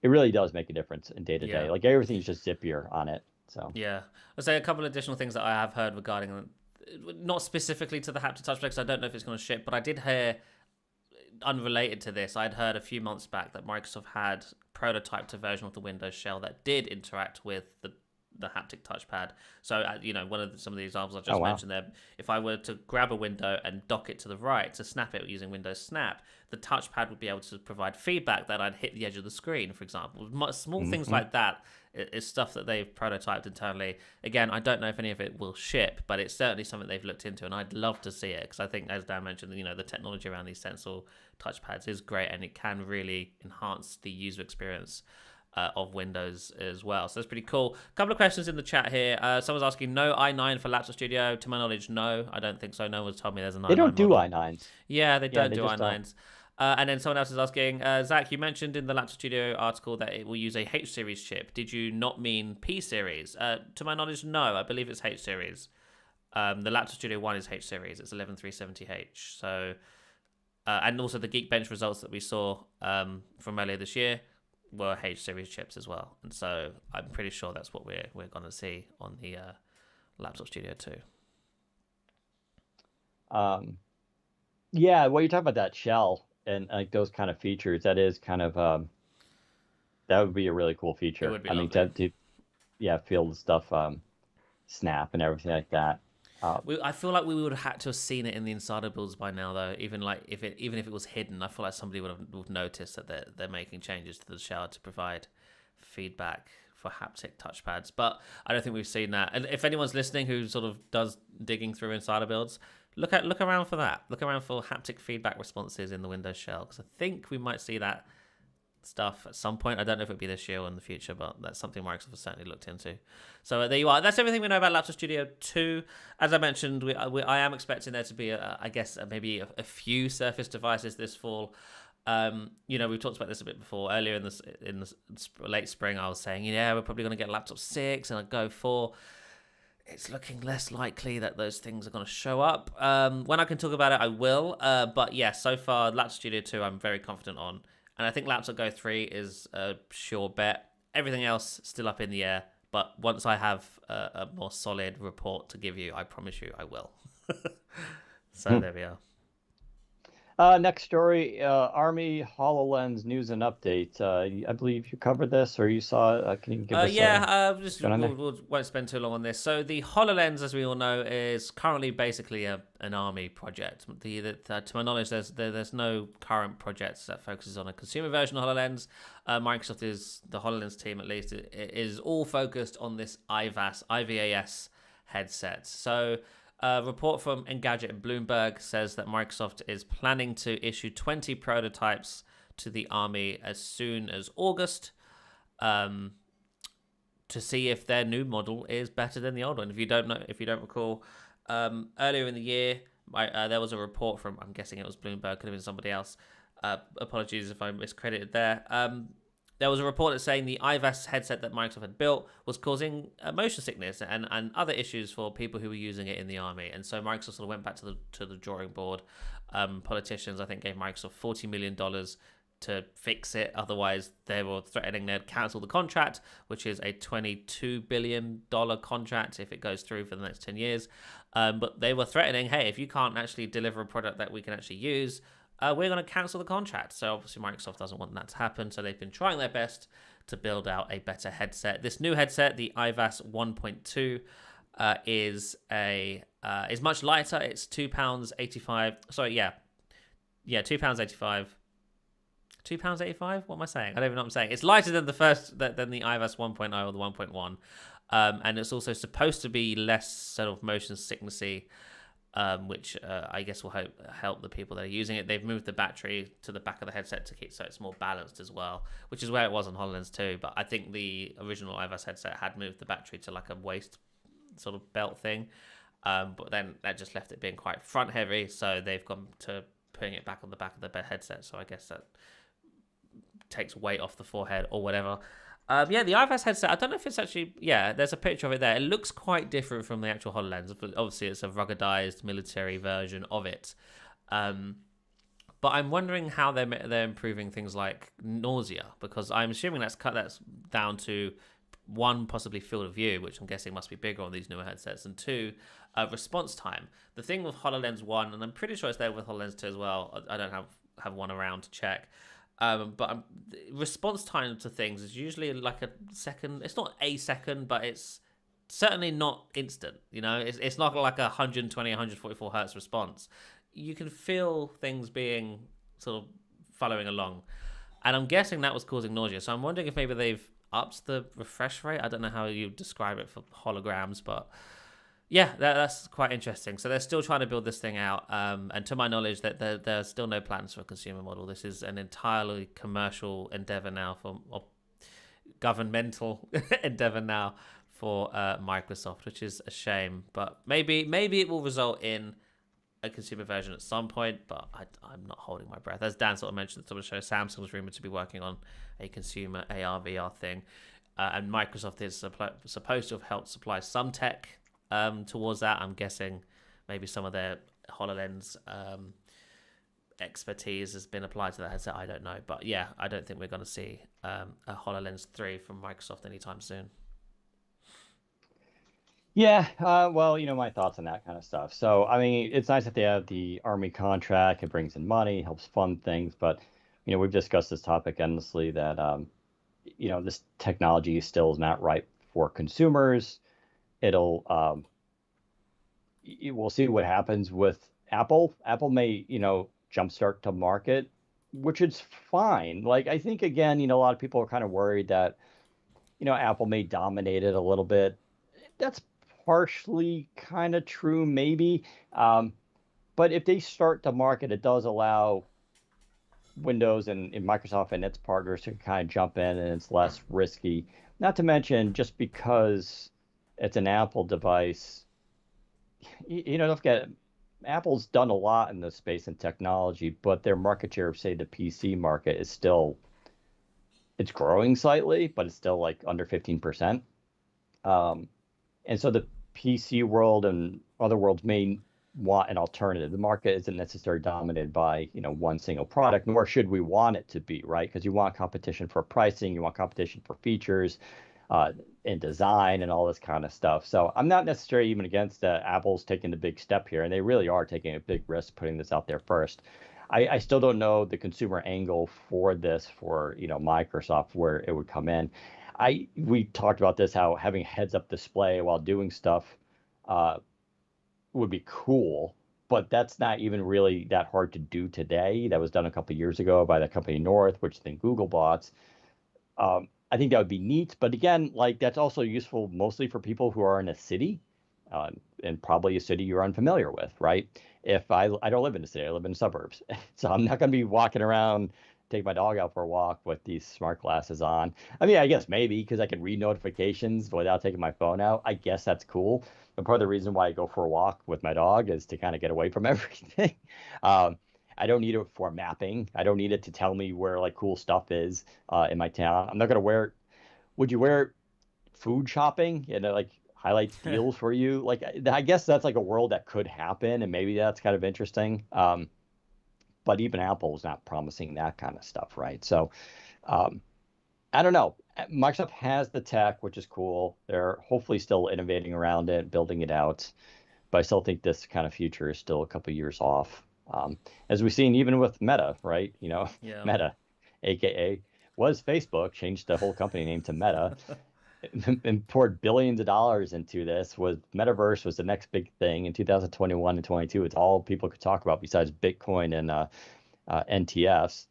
it really does make a difference in day to day. Like, everything's just zippier on it. So yeah, I'll say a couple of additional things that I have heard regarding, not specifically to the haptic touch, because I don't know if it's going to ship, but I did hear, unrelated to this, I'd heard a few months back that Microsoft had prototyped a version of the Windows shell that did interact with the haptic touchpad. So, some of the examples I just mentioned there, if I were to grab a window and dock it to the right to snap it using Windows Snap, the touchpad would be able to provide feedback that I'd hit the edge of the screen, for example. Small things like that is stuff that they've prototyped internally. Again, I don't know if any of it will ship, but it's certainly something they've looked into, and I'd love to see it, because I think, as Dan mentioned, the technology around these Stencil touchpads is great, and it can really enhance the user experience of Windows as well. So that's pretty cool. A couple of questions in the chat here. Someone's asking, no i9 for Laptop Studio. To my knowledge, no, I don't think so. No one's told me there's an i9 They don't do model. i9s. Yeah, they don't do i9s. And then someone else is asking, Zach, you mentioned in the Laptop Studio article that it will use a H series chip. Did you not mean P series? To my knowledge, no. I believe it's H series. The Laptop Studio 1 is H series. It's 11370H. So, and also the Geekbench results that we saw from earlier this year were H series chips as well. And so I'm pretty sure that's what we're going to see on the Laptop Studio 2. Yeah, well, you're talking about that shell and like those kind of features. That is kind of that would be a really cool feature. It would be I lovely. mean, to feel the stuff snap and everything like that. I feel like we would have had to have seen it in the insider builds by now, though. Even if it was hidden, I feel like somebody would have noticed that they're making changes to the shell to provide feedback for haptic touchpads. But I don't think we've seen that. And if anyone's listening who sort of does digging through insider builds, look around for that. Look around for haptic feedback responses in the Windows shell, because I think we might see that stuff at some point. I don't know if it'll be this year or in the future, but that's something Microsoft has certainly looked into. So there you are. That's everything we know about Laptop Studio 2. As I mentioned, I am expecting there to be, maybe a few Surface devices this fall. We've talked about this a bit before. Earlier in the late spring, I was saying, we're probably going to get Laptop 6 and a Go 4. It's looking less likely that those things are going to show up. When I can talk about it, I will. But yeah, so far, Laptop Studio 2, I'm very confident on. And I think Laptop Go 3 is a sure bet. Everything else still up in the air. But once I have a more solid report to give you, I promise you I will. So there we are. Next story, Army HoloLens news and update. I believe you covered this, or you saw. Can you give us? We won't spend too long on this. So the HoloLens, as we all know, is currently basically an Army project. To my knowledge, there's no current projects that focuses on a consumer version of HoloLens. Microsoft the HoloLens team, at least, is all focused on this IVAS headset. So. A report from Engadget and Bloomberg says that Microsoft is planning to issue 20 prototypes to the Army as soon as August to see if their new model is better than the old one. If you don't recall, earlier in the year, there was a report from, I'm guessing it was Bloomberg, could have been somebody else. Apologies if I miscredited there. There was a report that saying the IVAS headset that Microsoft had built was causing motion sickness and other issues for people who were using it in the army. And so Microsoft sort of went back to the drawing board. Politicians, I think, gave Microsoft $40 million to fix it. Otherwise, they were threatening they'd cancel the contract, which is a $22 billion contract if it goes through for the next 10 years. But they were threatening, hey, if you can't actually deliver a product that we can actually use, we're going to cancel the contract. So obviously Microsoft doesn't want that to happen. So they've been trying their best to build out a better headset. This new headset, the IVAS 1.2, is much lighter. It's £2.85. Sorry, yeah, £2.85. £2.85? What am I saying? I don't even know what I'm saying. It's lighter than the IVAS 1.0 or the 1.1. And it's also supposed to be less sort of motion sicknessy. Which I guess will help the people that are using it. They've moved the battery to the back of the headset to keep so it's more balanced as well, which is where it was on HoloLens 2. But I think the original IVAS headset had moved the battery to like a waist sort of belt thing. But then that just left it being quite front heavy. So they've gone to putting it back on the back of the headset. So I guess that takes weight off the forehead or whatever. The IVAS headset, I don't know if it's actually... Yeah, there's a picture of it there. It looks quite different from the actual HoloLens. Obviously, it's a ruggedized military version of it. But I'm wondering how they're improving things like nausea, because I'm assuming that's down to, one, possibly field of view, which I'm guessing must be bigger on these newer headsets, and two, response time. The thing with HoloLens 1, and I'm pretty sure it's there with HoloLens 2 as well. I don't have one around to check. But response time to things is usually like a second. It's not a second, but it's certainly not instant. It's not like 120, 144 hertz response. You can feel things being sort of following along. And I'm guessing that was causing nausea. So I'm wondering if maybe they've upped the refresh rate. I don't know how you describe it for holograms, but... Yeah, that's quite interesting. So they're still trying to build this thing out. And to my knowledge, that there are still no plans for a consumer model. This is an entirely commercial endeavor now or governmental endeavor now for Microsoft, which is a shame. But maybe it will result in a consumer version at some point, but I'm not holding my breath. As Dan sort of mentioned at the top of the show, Samsung was rumored to be working on a consumer AR VR thing, and Microsoft is supposed to have helped supply some tech towards that. I'm guessing maybe some of their HoloLens expertise has been applied to that headset. I don't know, but yeah, I don't think we're going to see a HoloLens 3 from Microsoft anytime soon. Yeah, well, my thoughts on that kind of stuff. So, I mean, it's nice that they have the Army contract. It brings in money, helps fund things. But, we've discussed this topic endlessly that, this technology still is not right for consumers. It'll, we'll see what happens with Apple. Apple may, jumpstart to market, which is fine. Like, I think, again, a lot of people are kind of worried that, Apple may dominate it a little bit. That's partially kind of true, maybe. But if they start to market, it does allow Windows and Microsoft and its partners to kind of jump in, and it's less risky. Not to mention, just because it's an Apple device, don't forget, Apple's done a lot in this space and technology, but their market share of, say, the PC market is still, it's growing slightly, but it's still like under 15%. And so the PC world and other worlds may want an alternative. The market isn't necessarily dominated by, one single product, nor should we want it to be, right? Because you want competition for pricing, you want competition for features, and design and all this kind of stuff. So I'm not necessarily even against Apple's taking the big step here, and they really are taking a big risk putting this out there first. I still don't know the consumer angle for this for, Microsoft, where it would come in. We talked about this, how having heads-up display while doing stuff would be cool, but that's not even really that hard to do today. That was done a couple of years ago by the company North, which then Google bought. I think that would be neat, but again, like, that's also useful mostly for people who are in a city, and probably a city you're unfamiliar with, right? If I don't live in a city, I live in suburbs, so I'm not going to be walking around, take my dog out for a walk with these smart glasses on. I mean, I guess maybe because I can read notifications without taking my phone out. I guess that's cool. But part of the reason why I go for a walk with my dog is to kind of get away from everything. I don't need it for mapping. I don't need it to tell me where like cool stuff is in my town. I'm not gonna wear. Would you wear food shopping and it like highlights deals for you? Like, I guess that's like a world that could happen, and maybe that's kind of interesting. But even Apple is not promising that kind of stuff, right? So I don't know. Microsoft has the tech, which is cool. They're hopefully still innovating around it, building it out. But I still think this kind of future is still a couple years off. As we've seen even with Meta, right? Yeah. Meta, aka was Facebook, changed the whole company name to Meta, and poured billions of dollars into this. Metaverse was the next big thing in 2021 and 22. It's all people could talk about besides Bitcoin and NTFs.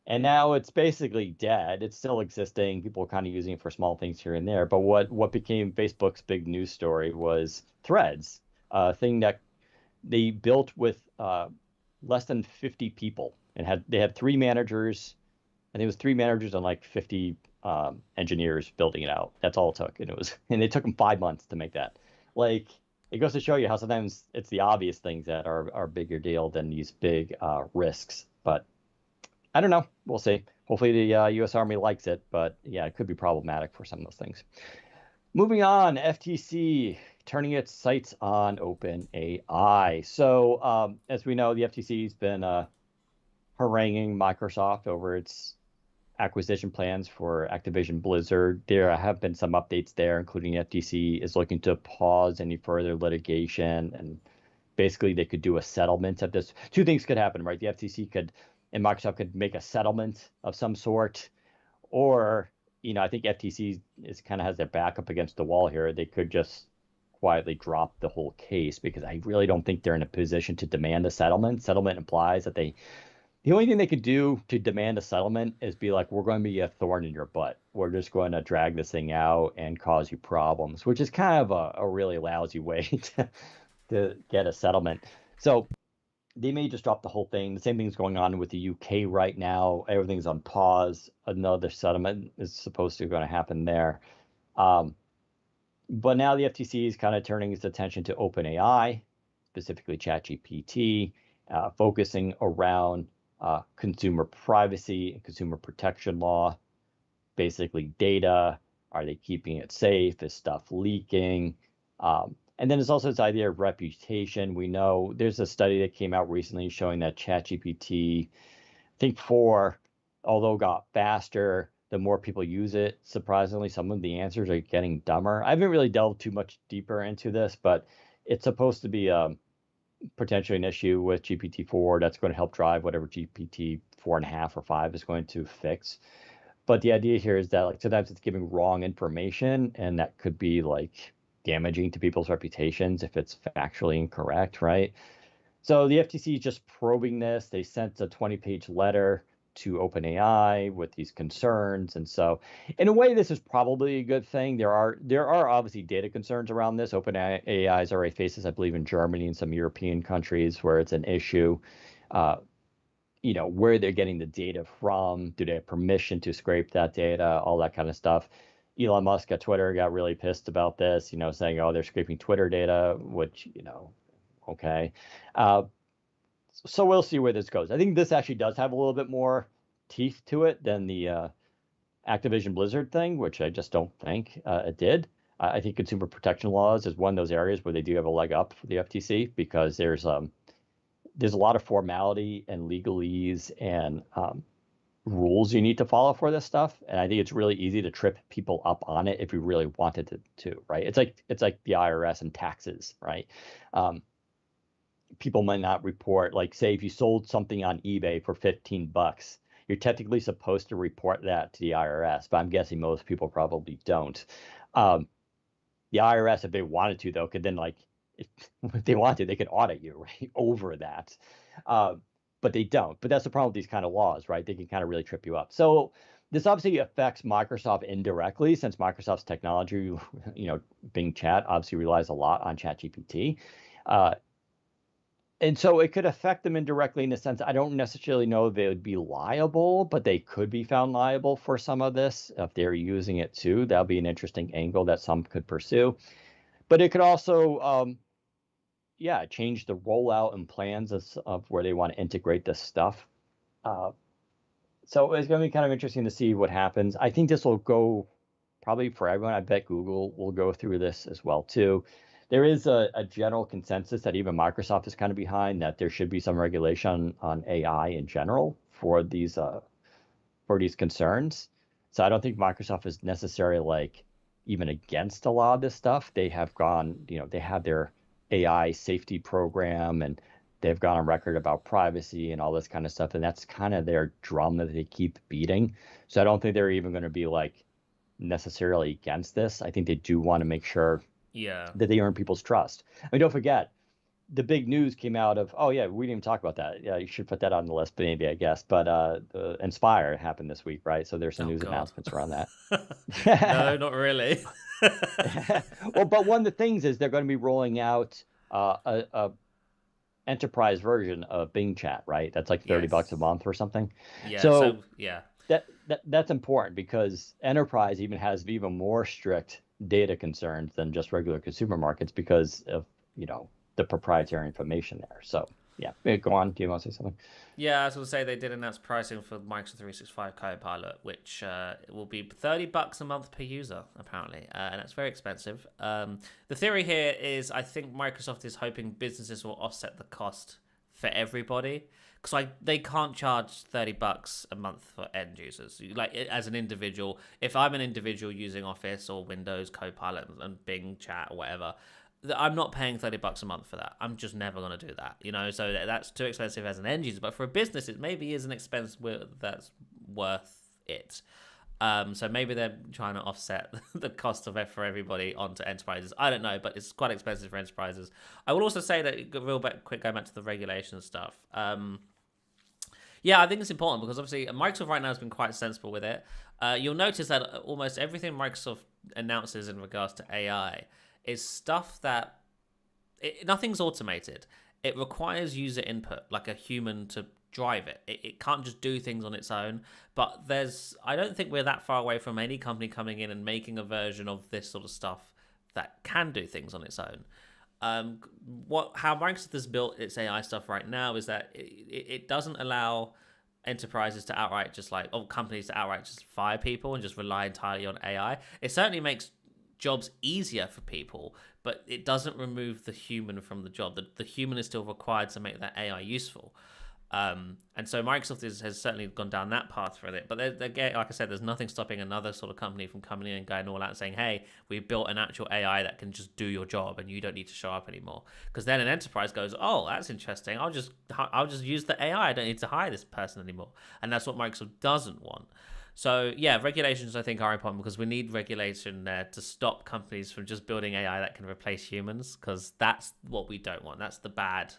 And now it's basically dead. It's still existing. People are kind of using it for small things here and there. But what became Facebook's big news story was Threads, a thing that they built with less than 50 people, and they had three managers. I think it was three managers and like 50 engineers building it out. That's all it took, and it took them 5 months to make that. Like, it goes to show you how sometimes it's the obvious things that are a bigger deal than these big risks. But I don't know. We'll see. Hopefully the U.S. Army likes it, but yeah, it could be problematic for some of those things. Moving on, FTC turning its sights on OpenAI. So as we know, the FTC's been haranguing Microsoft over its acquisition plans for Activision Blizzard. There have been some updates there, including the FTC is looking to pause any further litigation, and basically they could do a settlement of this. Two things could happen, right? The FTC could and Microsoft could make a settlement of some sort, or I think FTC kind of has their back up against the wall here. They could just quietly drop the whole case, because I really don't think they're in a position to demand a settlement. Settlement implies that the only thing they could do to demand a settlement is be like, we're going to be a thorn in your butt. We're just going to drag this thing out and cause you problems, which is kind of a really lousy way to get a settlement. So they may just drop the whole thing. The same thing's going on with the UK right now. Everything's on pause. Another settlement is supposed to going to happen there. But now the FTC is kind of turning its attention to OpenAI. specifically ChatGPT, focusing around consumer privacy and consumer protection law, basically data. Are they keeping it safe? Is stuff leaking? And then there's also this idea of reputation. We know there's a study that came out recently showing that ChatGPT, I think 4, although got faster, the more people use it, surprisingly, some of the answers are getting dumber. I haven't really delved too much deeper into this, but it's supposed to be potentially an issue with GPT-4 that's going to help drive whatever GPT 4.5 or 5 is going to fix. But the idea here is that like sometimes it's giving wrong information, and that could be like damaging to people's reputations if it's factually incorrect, right? So the FTC is just probing this. They sent a 20-page letter to OpenAI with these concerns, and so in a way, this is probably a good thing. There are obviously data concerns around this. OpenAI's already faces, I believe, in Germany and some European countries where it's an issue. Where they're getting the data from, do they have permission to scrape that data, all that kind of stuff. Elon Musk at Twitter got really pissed about this, saying, oh, they're scraping Twitter data, which, okay. So we'll see where this goes. I think this actually does have a little bit more teeth to it than the Activision Blizzard thing, which I just don't think it did. I think consumer protection laws is one of those areas where they do have a leg up for the FTC because there's a lot of formality and legalese and rules you need to follow for this stuff, and I think it's really easy to trip people up on it if you really wanted to, right? It's like the IRS and taxes, right? People might not report, like say if you sold something on eBay for $15, you're technically supposed to report that to the IRS, but I'm guessing most people probably don't. The IRS, if they wanted to, though, could then if they wanted to, they could audit you right over that. But they don't. But that's the problem with these kind of laws, right? They can kind of really trip you up. So this obviously affects Microsoft indirectly, since Microsoft's technology, Bing Chat obviously relies a lot on ChatGPT. And so it could affect them indirectly in the sense I don't necessarily know they would be liable, but they could be found liable for some of this if they're using it too. That'll be an interesting angle that some could pursue. But it could also, change the rollout and plans of where they want to integrate this stuff. So it's going to be kind of interesting to see what happens. I think this will go probably for everyone. I bet Google will go through this as well too. There is a general consensus that even Microsoft is kind of behind that there should be some regulation on AI in general for these concerns. So I don't think Microsoft is necessarily even against a lot of this stuff. They have gone, they have their AI safety program, and they've gone on record about privacy and all this kind of stuff. And that's kind of their drum that they keep beating. So I don't think they're even going to be necessarily against this. I think they do want to make sure that they earn people's trust. I mean, don't forget, the big news came out of, we didn't even talk about that. Yeah, you should put that on the list, but maybe, I guess. But the Inspire happened this week, right? So there's some news announcements around that. No, not really. Well, but one of the things is they're going to be rolling out a enterprise version of Bing Chat, right? That's like $30 a month or something. Yeah. So that's important because enterprise even has even more strict data concerns than just regular consumer markets because of the proprietary information there. So go on. Do you want to say something? Yeah, I was going to say they did announce pricing for Microsoft 365 Copilot, which will be $30 a month per user, apparently, and that's very expensive. The theory here is I think Microsoft is hoping businesses will offset the cost for everybody, because they can't charge $30 a month for end users. As an individual, if I'm an individual using Office or Windows Copilot and Bing Chat or whatever, I'm not paying $30 a month for that. I'm just never going to do that, so that's too expensive as an end user. But for a business, it maybe is an expense that's worth it. So maybe they're trying to offset the cost of it for everybody onto enterprises. I don't know, but it's quite expensive for enterprises. I will also say that, quick going back to the regulation stuff. I think it's important because obviously Microsoft right now has been quite sensible with it. You'll notice that almost everything Microsoft announces in regards to AI is stuff that nothing's automated. It requires user input, like a human to drive it. It can't just do things on its own. But I don't think we're that far away from any company coming in and making a version of this sort of stuff that can do things on its own. Um, how Microsoft has built its AI stuff right now is that it doesn't allow enterprises to outright just like, or companies to outright just fire people and just rely entirely on AI. It certainly makes jobs easier for people, but it doesn't remove the human from the job. The human is still required to make that AI useful. And so Microsoft has certainly gone down that path with it. But again, like I said, there's nothing stopping another sort of company from coming in and going all out and saying, hey, we built an actual AI that can just do your job and you don't need to show up anymore. Because then an enterprise goes, oh, that's interesting. I'll just use the AI. I don't need to hire this person anymore. And that's what Microsoft doesn't want. So yeah, regulations I think are important because we need regulation there to stop companies from just building AI that can replace humans, because that's what we don't want. That's the bad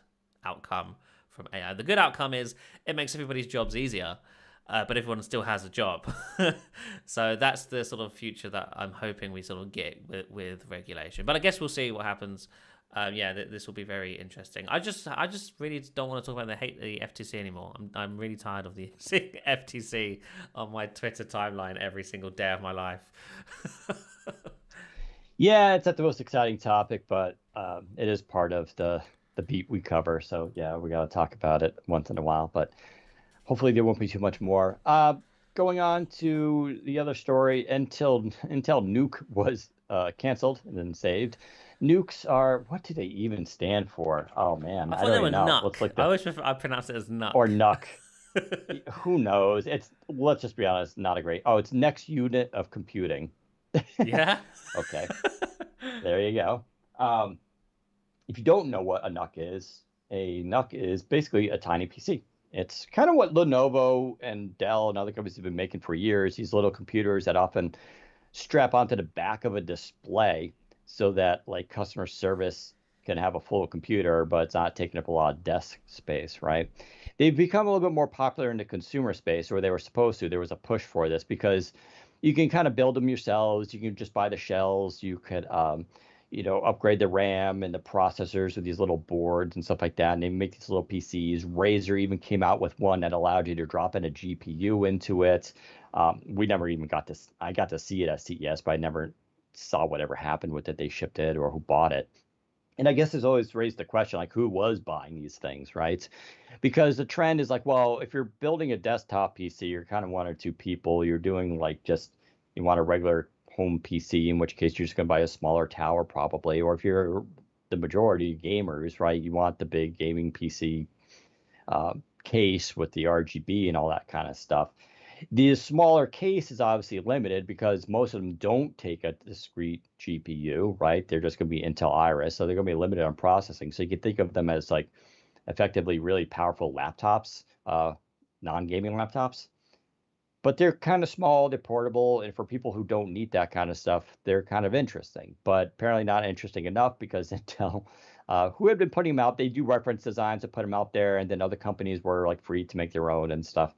outcome from AI. The good outcome is it makes everybody's jobs easier, but everyone still has a job. So that's the sort of future that I'm hoping we sort of get with regulation. But I guess we'll see what happens. This will be very interesting. I just really don't want to talk about the FTC anymore. I'm really tired of the FTC on my Twitter timeline every single day of my life. Yeah, it's not the most exciting topic, but it is part of the beat we cover. So yeah, we got to talk about it once in a while, but hopefully there won't be too much more. Going on to the other story, Intel Nuke was canceled and then saved. Nukes are, what do they even stand for? Oh man, I I thought they don't were even know. Nuck. Let's look I that. always I pronounced it as Nuck. Or Nuck. Who knows? Let's just be honest, not a great. Oh, it's next unit of computing. Yeah. Okay. There you go. If you don't know what a NUC is basically a tiny PC. It's kind of what Lenovo and Dell and other companies have been making for years. These little computers that often strap onto the back of a display so that like customer service can have a full computer, but it's not taking up a lot of desk space, right? They've become a little bit more popular in the consumer space, or they were supposed to. There was a push for this because you can kind of build them yourselves. You can just buy the shells. You could upgrade the RAM and the processors with these little boards and stuff like that. And they make these little PCs. Razer even came out with one that allowed you to drop in a GPU into it. We never even I got to see it at CES, but I never saw whatever happened with it. They shipped it or who bought it. And I guess there's always raised the question, like, who was buying these things, right? Because the trend is like, well, if you're building a desktop PC, you're kind of one or two people. You're doing like you want a regular home PC, in which case you're just going to buy a smaller tower probably. Or if you're the majority gamers, right, you want the big gaming PC case with the RGB and all that kind of stuff. The smaller case is obviously limited because most of them don't take a discrete GPU, right? They're just going to be Intel Iris, so they're going to be limited on processing. So you can think of them as like effectively really powerful laptops, non-gaming laptops. But they're kind of small, they're portable, and for people who don't need that kind of stuff, they're kind of interesting. But apparently not interesting enough because Intel, who had been putting them out, they do reference designs to put them out there, and then other companies were like free to make their own and stuff.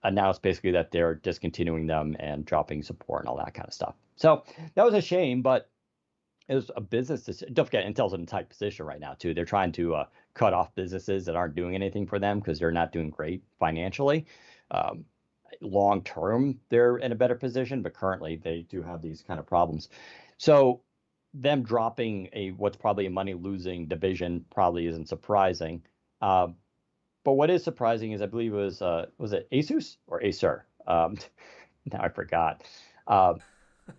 Announced basically that they're discontinuing them and dropping support and all that kind of stuff. So that was a shame, but it was a business decision. Don't forget, Intel's in a tight position right now too. They're trying to cut off businesses that aren't doing anything for them because they're not doing great financially. Long term, they're in a better position, but currently they do have these kind of problems. So them dropping what's probably a money losing division probably isn't surprising. But what is surprising is I believe it was it Asus or Acer? Now I forgot.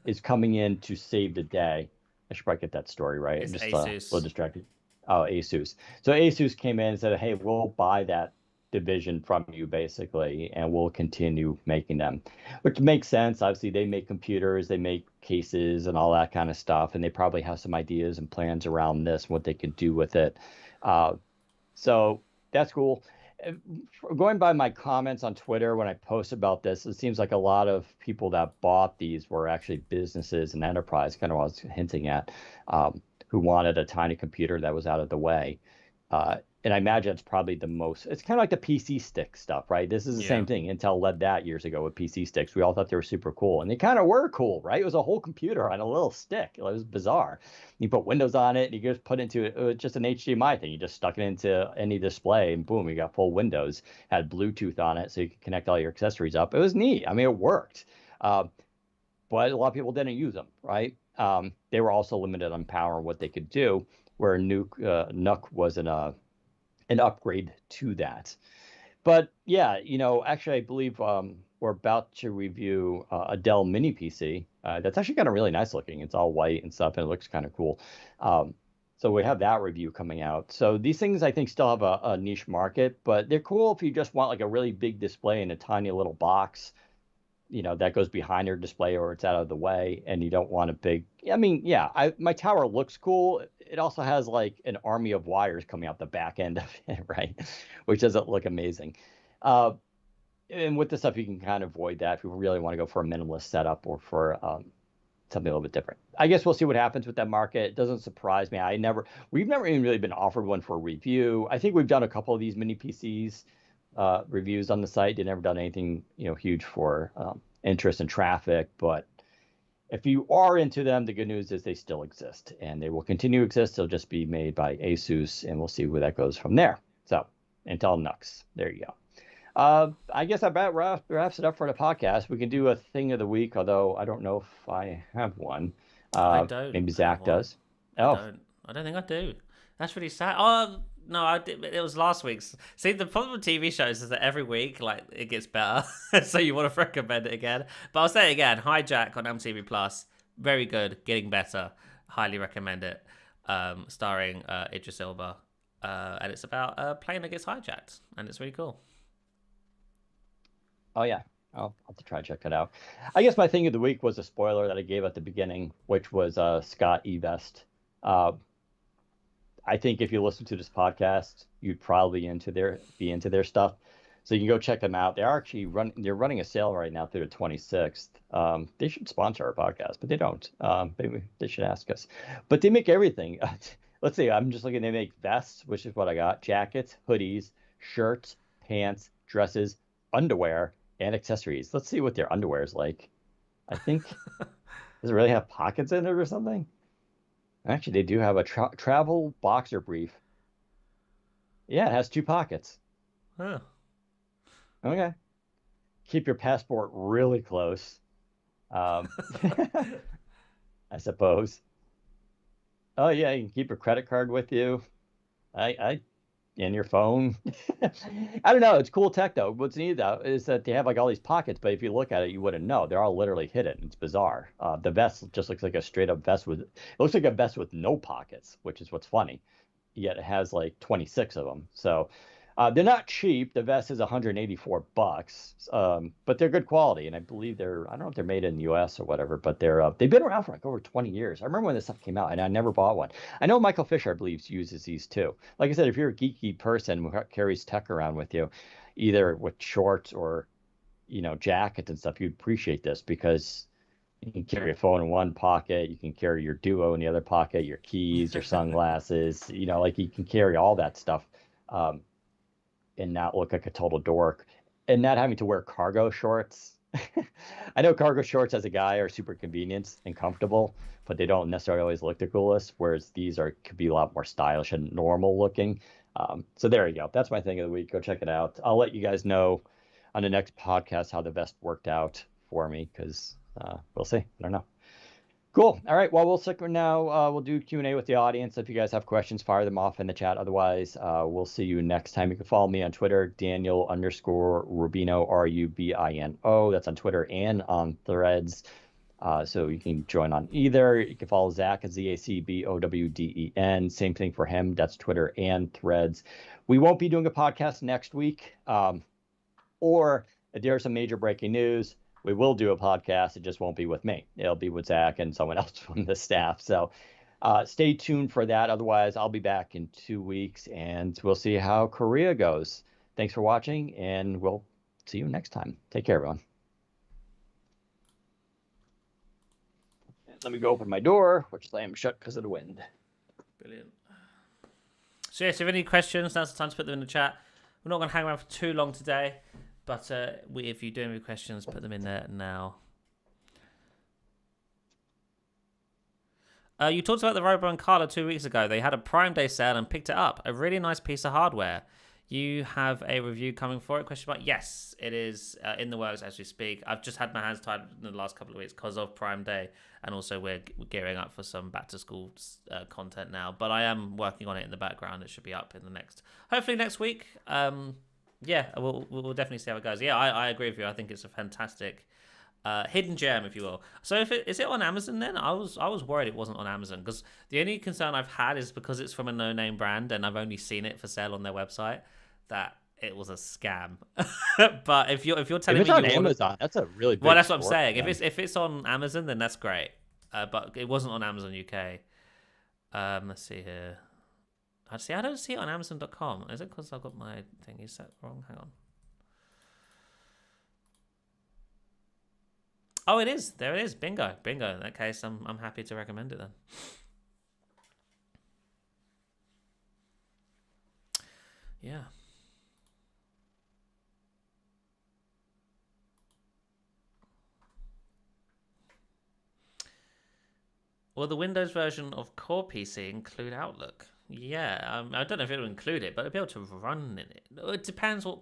Is coming in to save the day. I should probably get that story right. It's I'm just Asus. a little distracted. Oh, Asus. So Asus came in and said, "Hey, we'll buy that division from you basically, and we'll continue making them," which makes sense. Obviously, they make computers, they make cases, and all that kind of stuff, and they probably have some ideas and plans around this, what they could do with it. So that's cool. Going by my comments on Twitter when I post about this, it seems like a lot of people that bought these were actually businesses and enterprise, kind of what I was hinting at, who wanted a tiny computer that was out of the way. And I imagine it's probably it's kind of like the PC stick stuff, right? This is the same thing. Intel led that years ago with PC sticks. We all thought they were super cool, and they kind of were cool, right? It was a whole computer on a little stick. It was bizarre. You put Windows on it, and you just put into it was just an HDMI thing. You just stuck it into any display, and boom, you got full Windows. Had Bluetooth on it, so you could connect all your accessories up. It was neat. I mean, it worked. But but a lot of people didn't use them, right? They were also limited on power and what they could do, where Nook was an upgrade to that. But yeah, actually, I believe we're about to review a Dell Mini PC. That's actually kind of really nice looking. It's all white and stuff, and it looks kind of cool. So we have that review coming out. So these things, I think, still have a niche market, but they're cool if you just want like a really big display in a tiny little box, that goes behind your display or it's out of the way, and you don't want a big. I mean, yeah, my tower looks cool. It also has like an army of wires coming out the back end of it, right? Which doesn't look amazing. And with this stuff, you can kind of avoid that if you really want to go for a minimalist setup or for something a little bit different. I guess we'll see what happens with that market. It doesn't surprise me. We've never even really been offered one for review. I think we've done a couple of these mini PCs reviews on the site. They've never done anything, huge for interest and traffic. But if you are into them, the good news is they still exist and they will continue to exist. They'll just be made by Asus, and we'll see where that goes from there. So Intel NUCs. There you go. I guess I bet wraps it up for the podcast. We can do a thing of the week, although I don't know if I have one. I don't. Maybe Zach does. I don't think I do. That's really sad. Oh no, I did. It was last week's. See, the problem with TV shows is that every week, like, it gets better, so you want to recommend it again. But I'll say it again: Hijack on MTV Plus, very good, getting better. Highly recommend it. Starring Idris Elba, and it's about a plane that gets hijacked, and it's really cool. Oh yeah, I'll have to try and check that out. I guess my thing of the week was a spoiler that I gave at the beginning, which was Scott Evest. I think if you listen to this podcast, you'd probably be into their stuff. So you can go check them out. They're actually they're running a sale right now through the 26th. They should sponsor our podcast, but they don't. Maybe they should ask us. But they make everything. Let's see. I'm just looking. They make vests, which is what I got. Jackets, hoodies, shirts, pants, dresses, underwear, and accessories. Let's see what their underwear is like. I think does it really have pockets in it or something? Actually, they do have a travel boxer brief. Yeah, it has 2 pockets. Huh. Okay. Keep your passport really close. I suppose. Oh yeah, you can keep your credit card with you. And your phone. I don't know. It's cool tech though. What's neat though is that they have like all these pockets, but if you look at it, you wouldn't know. They're all literally hidden. It's bizarre. The vest just looks like a straight up vest it looks like a vest with no pockets, which is what's funny. Yet it has like 26 of them. So they're not cheap. The vest is $184, but they're good quality, and I believe I don't know if they're made in the U.S. or whatever, but they've been around for like over 20 years. I remember when this stuff came out, and I never bought one. I know Michael Fisher, I believe, uses these too. Like I said, if you're a geeky person who carries tech around with you, either with shorts or jackets and stuff, you'd appreciate this because you can carry a phone in one pocket, you can carry your Duo in the other pocket, your keys, your sunglasses, like you can carry all that stuff. And not look like a total dork, and not having to wear cargo shorts. I know cargo shorts as a guy are super convenient and comfortable, but they don't necessarily always look the coolest, whereas these could be a lot more stylish and normal looking. So there you go. That's my thing of the week. Go check it out. I'll let you guys know on the next podcast how the vest worked out for me, because we'll see. I don't know. Cool. All right. Well, we'll stick now. We'll do Q&A with the audience. If you guys have questions, fire them off in the chat. Otherwise, we'll see you next time. You can follow me on Twitter, Daniel_Rubino, Rubino. That's on Twitter and on Threads. So you can join on either. You can follow Zach at ZACBOWDEN. Same thing for him. That's Twitter and Threads. We won't be doing a podcast next week. Or if there's some major breaking news, we will do a podcast. It just won't be with me. It'll be with Zach and someone else from the staff. So stay tuned for that. Otherwise, I'll be back in 2 weeks, and we'll see how Korea goes. Thanks for watching, and we'll see you next time. Take care, everyone. Let me go open my door, which slammed shut because of the wind. Brilliant. So yes, if you have any questions, now's the time to put them in the chat. We're not going to hang around for too long today. But if you do have any questions, put them in there now. You talked about the Robo and Carla 2 weeks ago. They had a Prime Day sale and picked it up. A really nice piece of hardware. You have a review coming for it? Question mark. Yes, it is in the works as we speak. I've just had my hands tied in the last couple of weeks because of Prime Day, and also we're gearing up for some back to school content now. But I am working on it in the background. It should be up in the hopefully next week. Yeah, we'll definitely see how it goes. Yeah, I agree with you. I think it's a fantastic hidden gem, if you will. So is it on Amazon then? I was worried it wasn't on Amazon because the only concern I've had is because it's from a no-name brand and I've only seen it for sale on their website that it was a scam. But if you're telling if it's me on Amazon, that's a really big that's what I'm store, saying. man. If it's on Amazon, then that's great. But it wasn't on Amazon UK. Let's see here. I don't see it on Amazon.com. Is it because I've got my thingy set wrong? Hang on. Oh, it is. There it is. Bingo. In that case, I'm happy to recommend it then. Yeah. Will the Windows version of Core PC include Outlook? Yeah, I don't know if it will include it, but it'll be able to run in it. It depends what...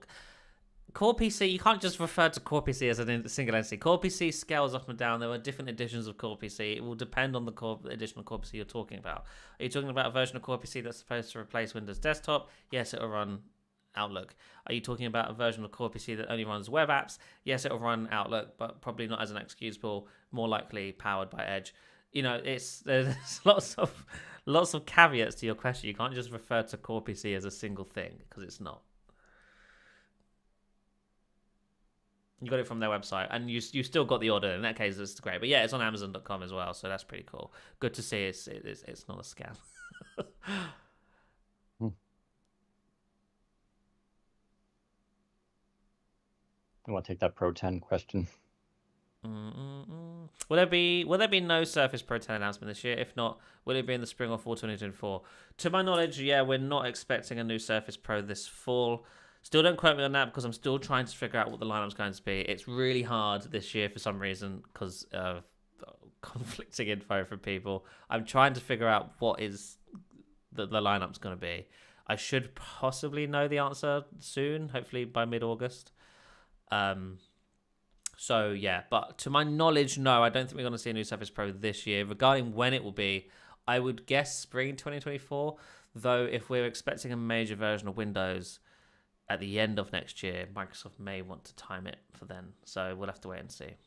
Core PC, you can't just refer to Core PC as a single entity. Core PC scales up and down. There are different editions of Core PC. It will depend on the edition of Core PC you're talking about. Are you talking about a version of Core PC that's supposed to replace Windows Desktop? Yes, it'll run Outlook. Are you talking about a version of Core PC that only runs web apps? Yes, it'll run Outlook, but probably not as an executable, more likely powered by Edge. You know, there's lots of caveats to your question. You can't just refer to Core PC as a single thing because it's not. You got it from their website, and you still got the order. In that case, it's great. But yeah, it's on Amazon.com as well, so that's pretty cool. Good to see it's not a scam. I want to take that Pro 10 question. Will there be no Surface Pro 10 announcement this year? If not, will it be in the spring or fall 2024? To my knowledge, yeah, we're not expecting a new Surface Pro this fall. Still don't quote me on that because I'm still trying to figure out what the lineup's going to be. It's really hard this year for some reason because of conflicting info from people. I'm trying to figure out what is the lineup's going to be. I should possibly know the answer soon, hopefully by mid-August. So yeah, but to my knowledge, no, I don't think we're going to see a new Surface Pro this year. Regarding when it will be, I would guess spring 2024, though if we're expecting a major version of Windows at the end of next year, Microsoft may want to time it for then. So we'll have to wait and see.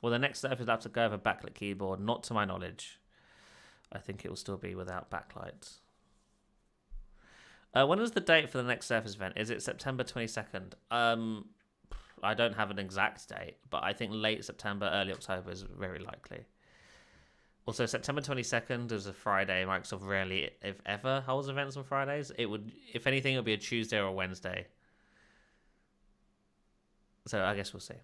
Well, the next Surface laptop go have a backlit keyboard, not to my knowledge. I think it will still be without backlights. When is the date for the next Surface event? Is it September 22nd? I don't have an exact date, but I think late September, early October is very likely. Also, September 22nd is a Friday. Microsoft rarely, if ever, holds events on Fridays. It would, if anything, it would be a Tuesday or a Wednesday. So I guess we'll see.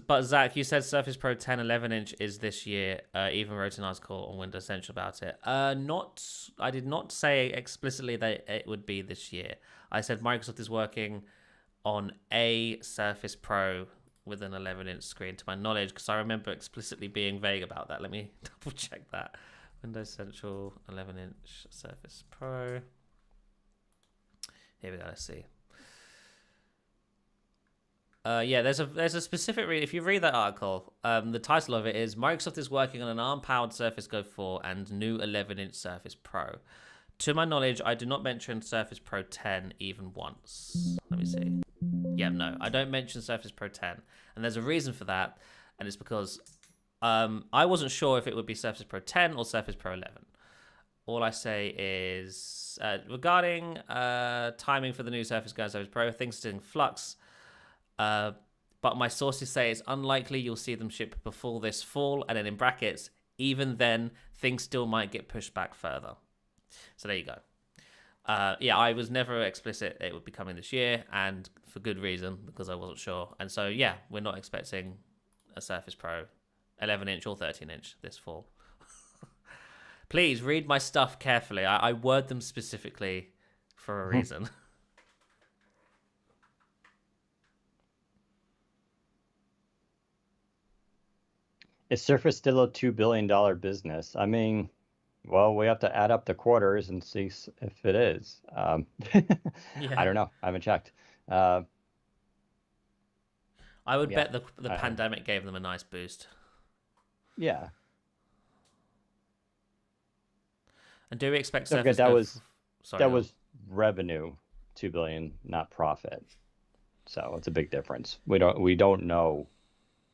But Zach, you said Surface Pro 10 11-inch is this year. Even wrote an article on Windows Central about it. I did not say explicitly that it would be this year. I said Microsoft is working on a Surface Pro with an 11-inch screen, to my knowledge, because I remember explicitly being vague about that. Let me double check that. Windows Central 11-inch Surface Pro. Here we go. Let's see. Yeah, there's a specific if you read that article, the title of it is Microsoft is working on an ARM-powered Surface Go 4 and new 11-inch Surface Pro. To my knowledge, I do not mention Surface Pro 10 even once. Let me see. Yeah, no, I don't mention Surface Pro 10, and there's a reason for that, and it's because I wasn't sure if it would be Surface Pro 10 or Surface Pro 11. All I say is regarding timing for the new Surface Go and Surface Pro, things are in flux. But my sources say it's unlikely you'll see them ship before this fall, and then in brackets, even then, things still might get pushed back further. So there you go. Yeah, I was never explicit it would be coming this year, and for good reason, because I wasn't sure. And so, yeah, we're not expecting a Surface Pro 11-inch or 13-inch this fall. Please read my stuff carefully. I word them specifically for a reason. Is Surface still a $2 billion business? I mean, well, we have to add up the quarters and see if it is. I Yeah. don't know. I haven't checked. Uh, I would yeah, bet the I, pandemic gave them a nice boost. yeah. And do we expect Don't forget Surface Go? Sorry, that go on. was revenue, 2 billion, not profit. So it's a big difference. We don't know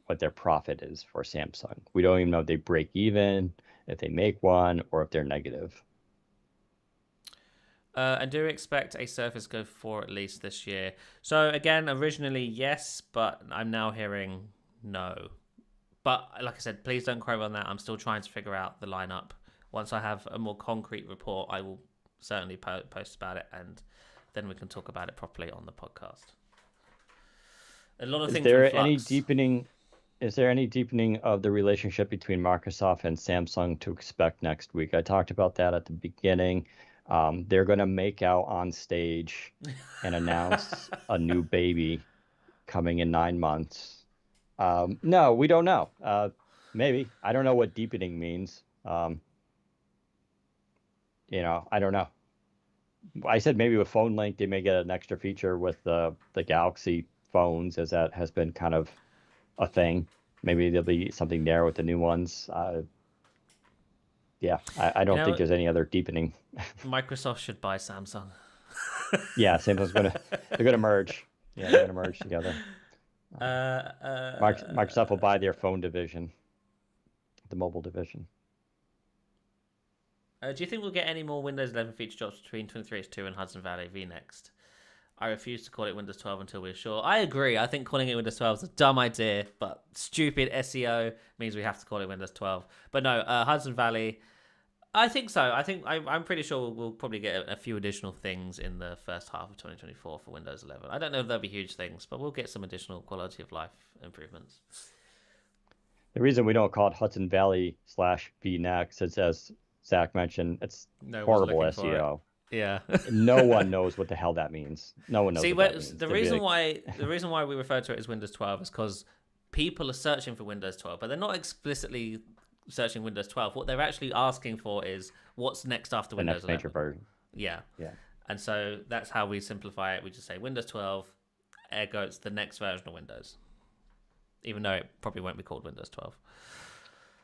what their profit is for Samsung. We don't even know if they break even, if they make one, or if they're negative. And do we expect a Surface Go 4 at least this year? So again, originally yes, but I'm now hearing no. But like I said, please don't quote me on that. I'm still trying to figure out the lineup. Once I have a more concrete report, I will certainly post about it, and then we can talk about it properly on the podcast. A lot of Is things are in there any flux. deepening? Is there any deepening of the relationship between Microsoft and Samsung to expect next week? I talked about that at the beginning. They're going to make out on stage and announce a new baby coming in 9 months. No, we don't know. Maybe. I don't know what deepening means. I don't know. I said maybe with Phone Link, they may get an extra feature with the Galaxy phones, as that has been kind of a thing. Maybe there'll be something there with the new ones. Yeah, I You don't think know, there's any other deepening. Microsoft should buy Samsung. Yeah, Samsung's they're gonna merge. Yeah, they're gonna merge together. Microsoft will buy their phone division, the mobile division. Do you think we'll get any more Windows 11 feature drops between 23H2 and Hudson Valley V next? I refuse to call it Windows 12 until we're sure. I agree. I think calling it Windows 12 is a dumb idea, but stupid SEO means we have to call it Windows 12. But no, Hudson Valley, I think so. I'm pretty sure we'll probably get a few additional things in the first half of 2024 for Windows 11. I don't know if they'll be huge things, but we'll get some additional quality of life improvements. The reason we don't call it Hudson Valley / VNext is, as Zach mentioned, it's No one's horrible looking for it. SEO. Yeah. No one knows what the hell that means. No one knows See, what that means. the reason why we refer to it as Windows 12 is because people are searching for Windows 12, but they're not explicitly searching Windows 12. What they're actually asking for is what's next after the Windows next major 11. version. Yeah. Yeah. And so that's how we simplify it. We just say Windows 12, ergo it's the next version of Windows, even though it probably won't be called Windows 12.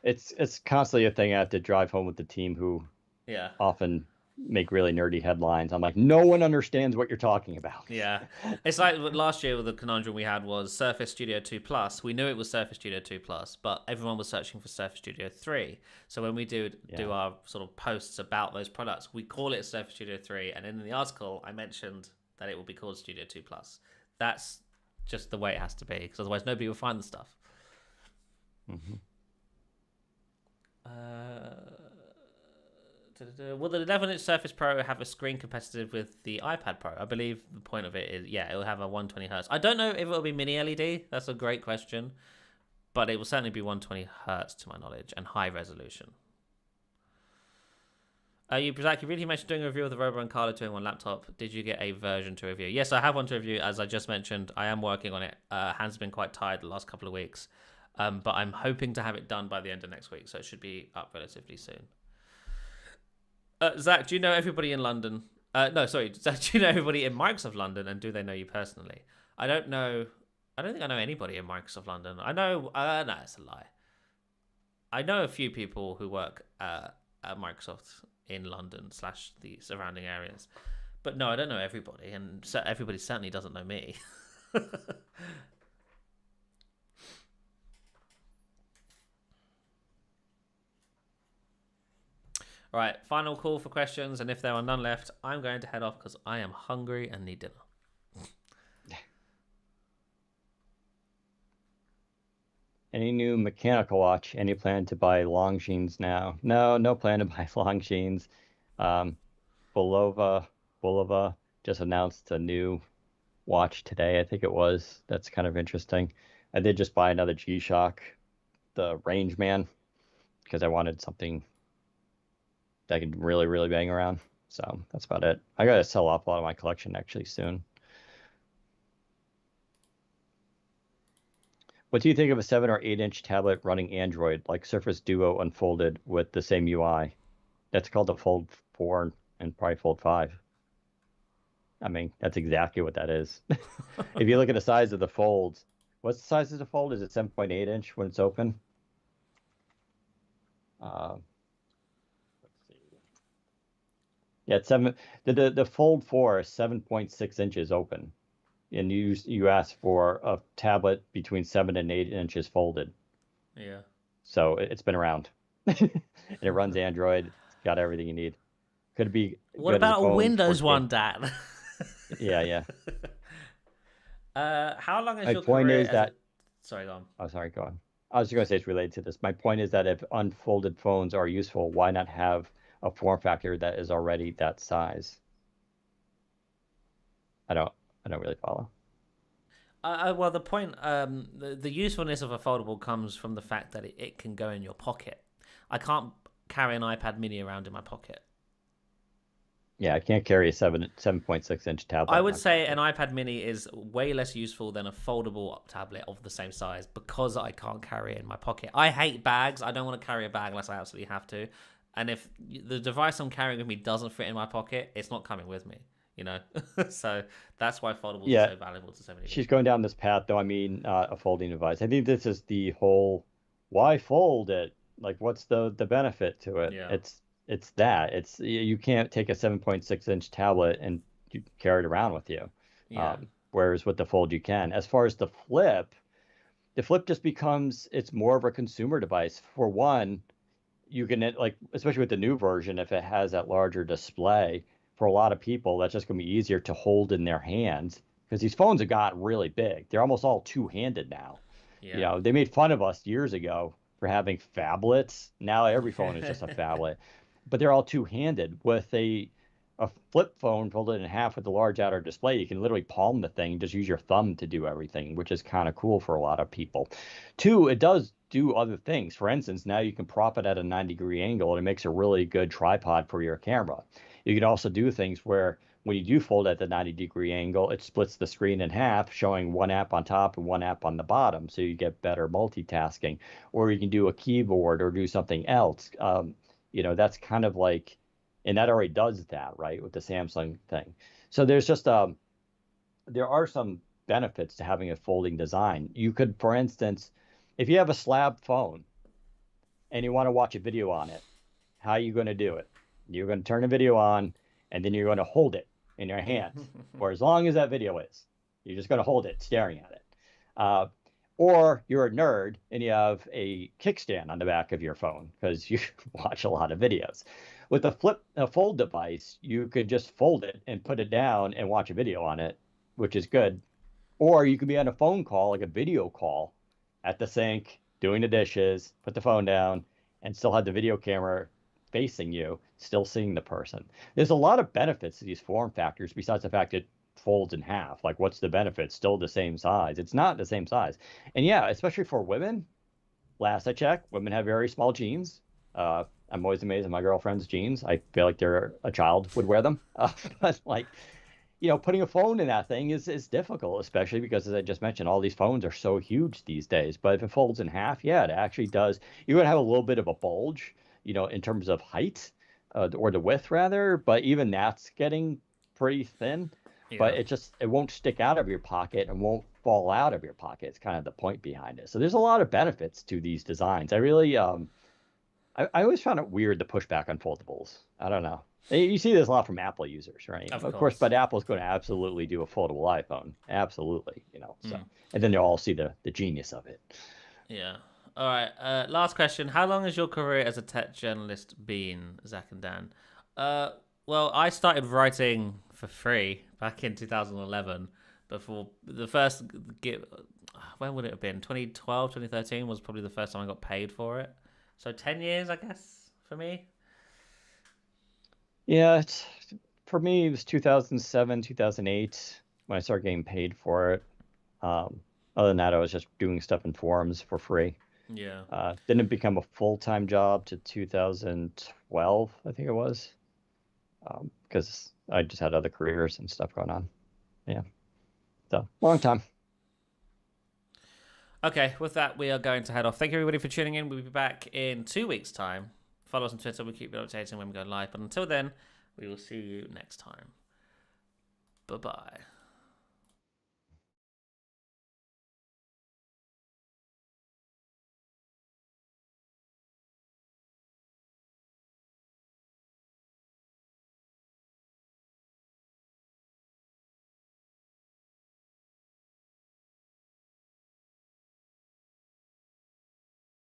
It's constantly a thing I have to drive home with the team who Yeah. often make really nerdy headlines. I'm like, no one understands what you're talking about. Yeah. It's like last year, the conundrum we had was Surface Studio 2 Plus. We knew it was Surface Studio 2 Plus, but everyone was searching for Surface Studio 3. So when we do our sort of posts about those products, we call it Surface Studio 3. And in the article, I mentioned that it will be called Studio 2 Plus. That's just the way it has to be, because otherwise nobody will find the stuff. Mm-hmm. Will the 11-inch Surface Pro have a screen competitive with the iPad Pro? I believe the point of it is, yeah, it'll have a 120 hertz. I don't know if it'll be mini LED. That's a great question, but it will certainly be 120 hertz to my knowledge and high resolution. Zach, you really mentioned doing a review of the Robo and Carlo 2-in-1 laptop. Did you get a version to review? Yes, I have one to review. As I just mentioned, I am working on it. Hands have been quite tired the last couple of weeks, but I'm hoping to have it done by the end of next week, so it should be up relatively soon. Zach, do you know everybody in London? Zach, do you know everybody in Microsoft London, and do they know you personally? I don't know. I don't think I know anybody in Microsoft London. I know. No, it's a lie. I know a few people who work at Microsoft in London / the surrounding areas, but no, I don't know everybody, and everybody certainly doesn't know me. All right, final call for questions, and if there are none left, I'm going to head off because I am hungry and need dinner. Any new mechanical watch? Any plan to buy Longines now? No plan to buy Longines. Bulova just announced a new watch today, I think it was. That's kind of interesting. I did just buy another G-Shock, the Range Man, because I wanted something that I could really, really bang around. So that's about it. I gotta sell off a lot of my collection actually soon. What do you think of a 7 or 8-inch tablet running Android, like Surface Duo unfolded with the same UI? That's called the Fold 4 and probably Fold 5. I mean, that's exactly what that is. If you look at the size of the folds, what's the size of the fold? Is it 7.8 inch when it's open? Let's see. Yeah, it's seven. The Fold 4 is 7.6 inches open, and you asked for a tablet between 7 and 8 inches folded. Yeah. So it's been around, and it runs Android. It's got everything you need. Could be What good as a about a phone. Windows 4K. one, Dad? Yeah, yeah. How long is My your point career is as a... that. Sorry, go on. Oh, sorry, go on. I was just going to say it's related to this. My point is that if unfolded phones are useful, why not have a form factor that is already that size? I don't I don't really follow. Well, the point, the usefulness of a foldable comes from the fact that it can go in your pocket. I can't carry an iPad mini around in my pocket. Yeah, I can't carry a 7.6-inch tablet I in would my say pocket. an iPad mini is way less useful than a foldable tablet of the same size because I can't carry it in my pocket. I hate bags. I don't want to carry a bag unless I absolutely have to. And if the device I'm carrying with me doesn't fit in my pocket, it's not coming with me, you know? So that's why foldables are Yeah, so valuable to so many she's people. going down this path, though. I mean, a folding device. I think this is the whole why fold it? Like, what's the benefit to it? Yeah. It's that. You can't take a 7.6-inch tablet and you carry it around with you. Yeah. Whereas with the fold you can. As far as the flip just becomes it's more of a consumer device. For one, you can like especially with the new version, if it has that larger display, for a lot of people, that's just going to be easier to hold in their hands because these phones have got really big. They're almost all two-handed now. You Yeah. know, they made fun of us years ago for having phablets. Now every phone is just a phablet, but they're all two-handed. With a flip phone folded in half with a large outer display, you can literally palm the thing, just use your thumb to do everything, which is kind of cool for a lot of people. Two, it does do other things. For instance, now you can prop it at a 90-degree angle and it makes a really good tripod for your camera. You can also do things where when you do fold at the 90-degree angle, it splits the screen in half, showing one app on top and one app on the bottom, so you get better multitasking. Or you can do a keyboard or do something else. That's kind of like, and that already does that, right, with the Samsung thing. So there are some benefits to having a folding design. You could, for instance, if you have a slab phone and you want to watch a video on it, how are you going to do it? You're going to turn the video on and then you're going to hold it in your hands for as long as that video is. You're just going to hold it, staring at it. Uh, or you're a nerd and you have a kickstand on the back of your phone because you watch a lot of videos. With a fold device, you could just fold it and put it down and watch a video on it, which is good. Or you could be on a phone call, like a video call, at the sink, doing the dishes, put the phone down, and still have the video camera facing you, still seeing the person. There's a lot of benefits to these form factors besides the fact it folds in half. Like, what's the benefit? Still the same size. It's not the same size. And yeah, especially for women, last I checked, women have very small jeans. I'm always amazed at my girlfriend's jeans. I feel like they're a child would wear them. But like, putting a phone in that thing is difficult, especially because, as I just mentioned, all these phones are so huge these days. But if it folds in half, yeah, it actually does. You're gonna have a little bit of a bulge, in terms of height, or the width rather. But even that's getting pretty thin. But Yeah. it won't stick out of your pocket and won't fall out of your pocket. It's kind of the point behind it. So there's a lot of benefits to these designs. I really, I always found it weird the pushback on foldables. I don't know. You see this a lot from Apple users, right? Of Of course, course. but Apple's going to absolutely do a foldable iPhone, absolutely. So, Mm. and then you'll all see the genius of it. Yeah. All right. Last question. How long has your career as a tech journalist been, Zach and Dan? Uh, well, I started writing for free back in 2011. Before the first get, when would it have been? 2012, 2013 was probably the first time I got paid for it. So 10 years, I guess, for me. Yeah, for me, it was 2007, 2008 when I started getting paid for it. Other than that, I was just doing stuff in forums for free. Yeah. Didn't become a full-time job to 2012, I think it was, because I just had other careers and stuff going on. Yeah, so long time. Okay, with that, we are going to head off. Thank you, everybody, for tuning in. We'll be back in 2 weeks' time. Follow us on Twitter. We keep you updated when we go live. But until then, we will see you next time. Bye-bye.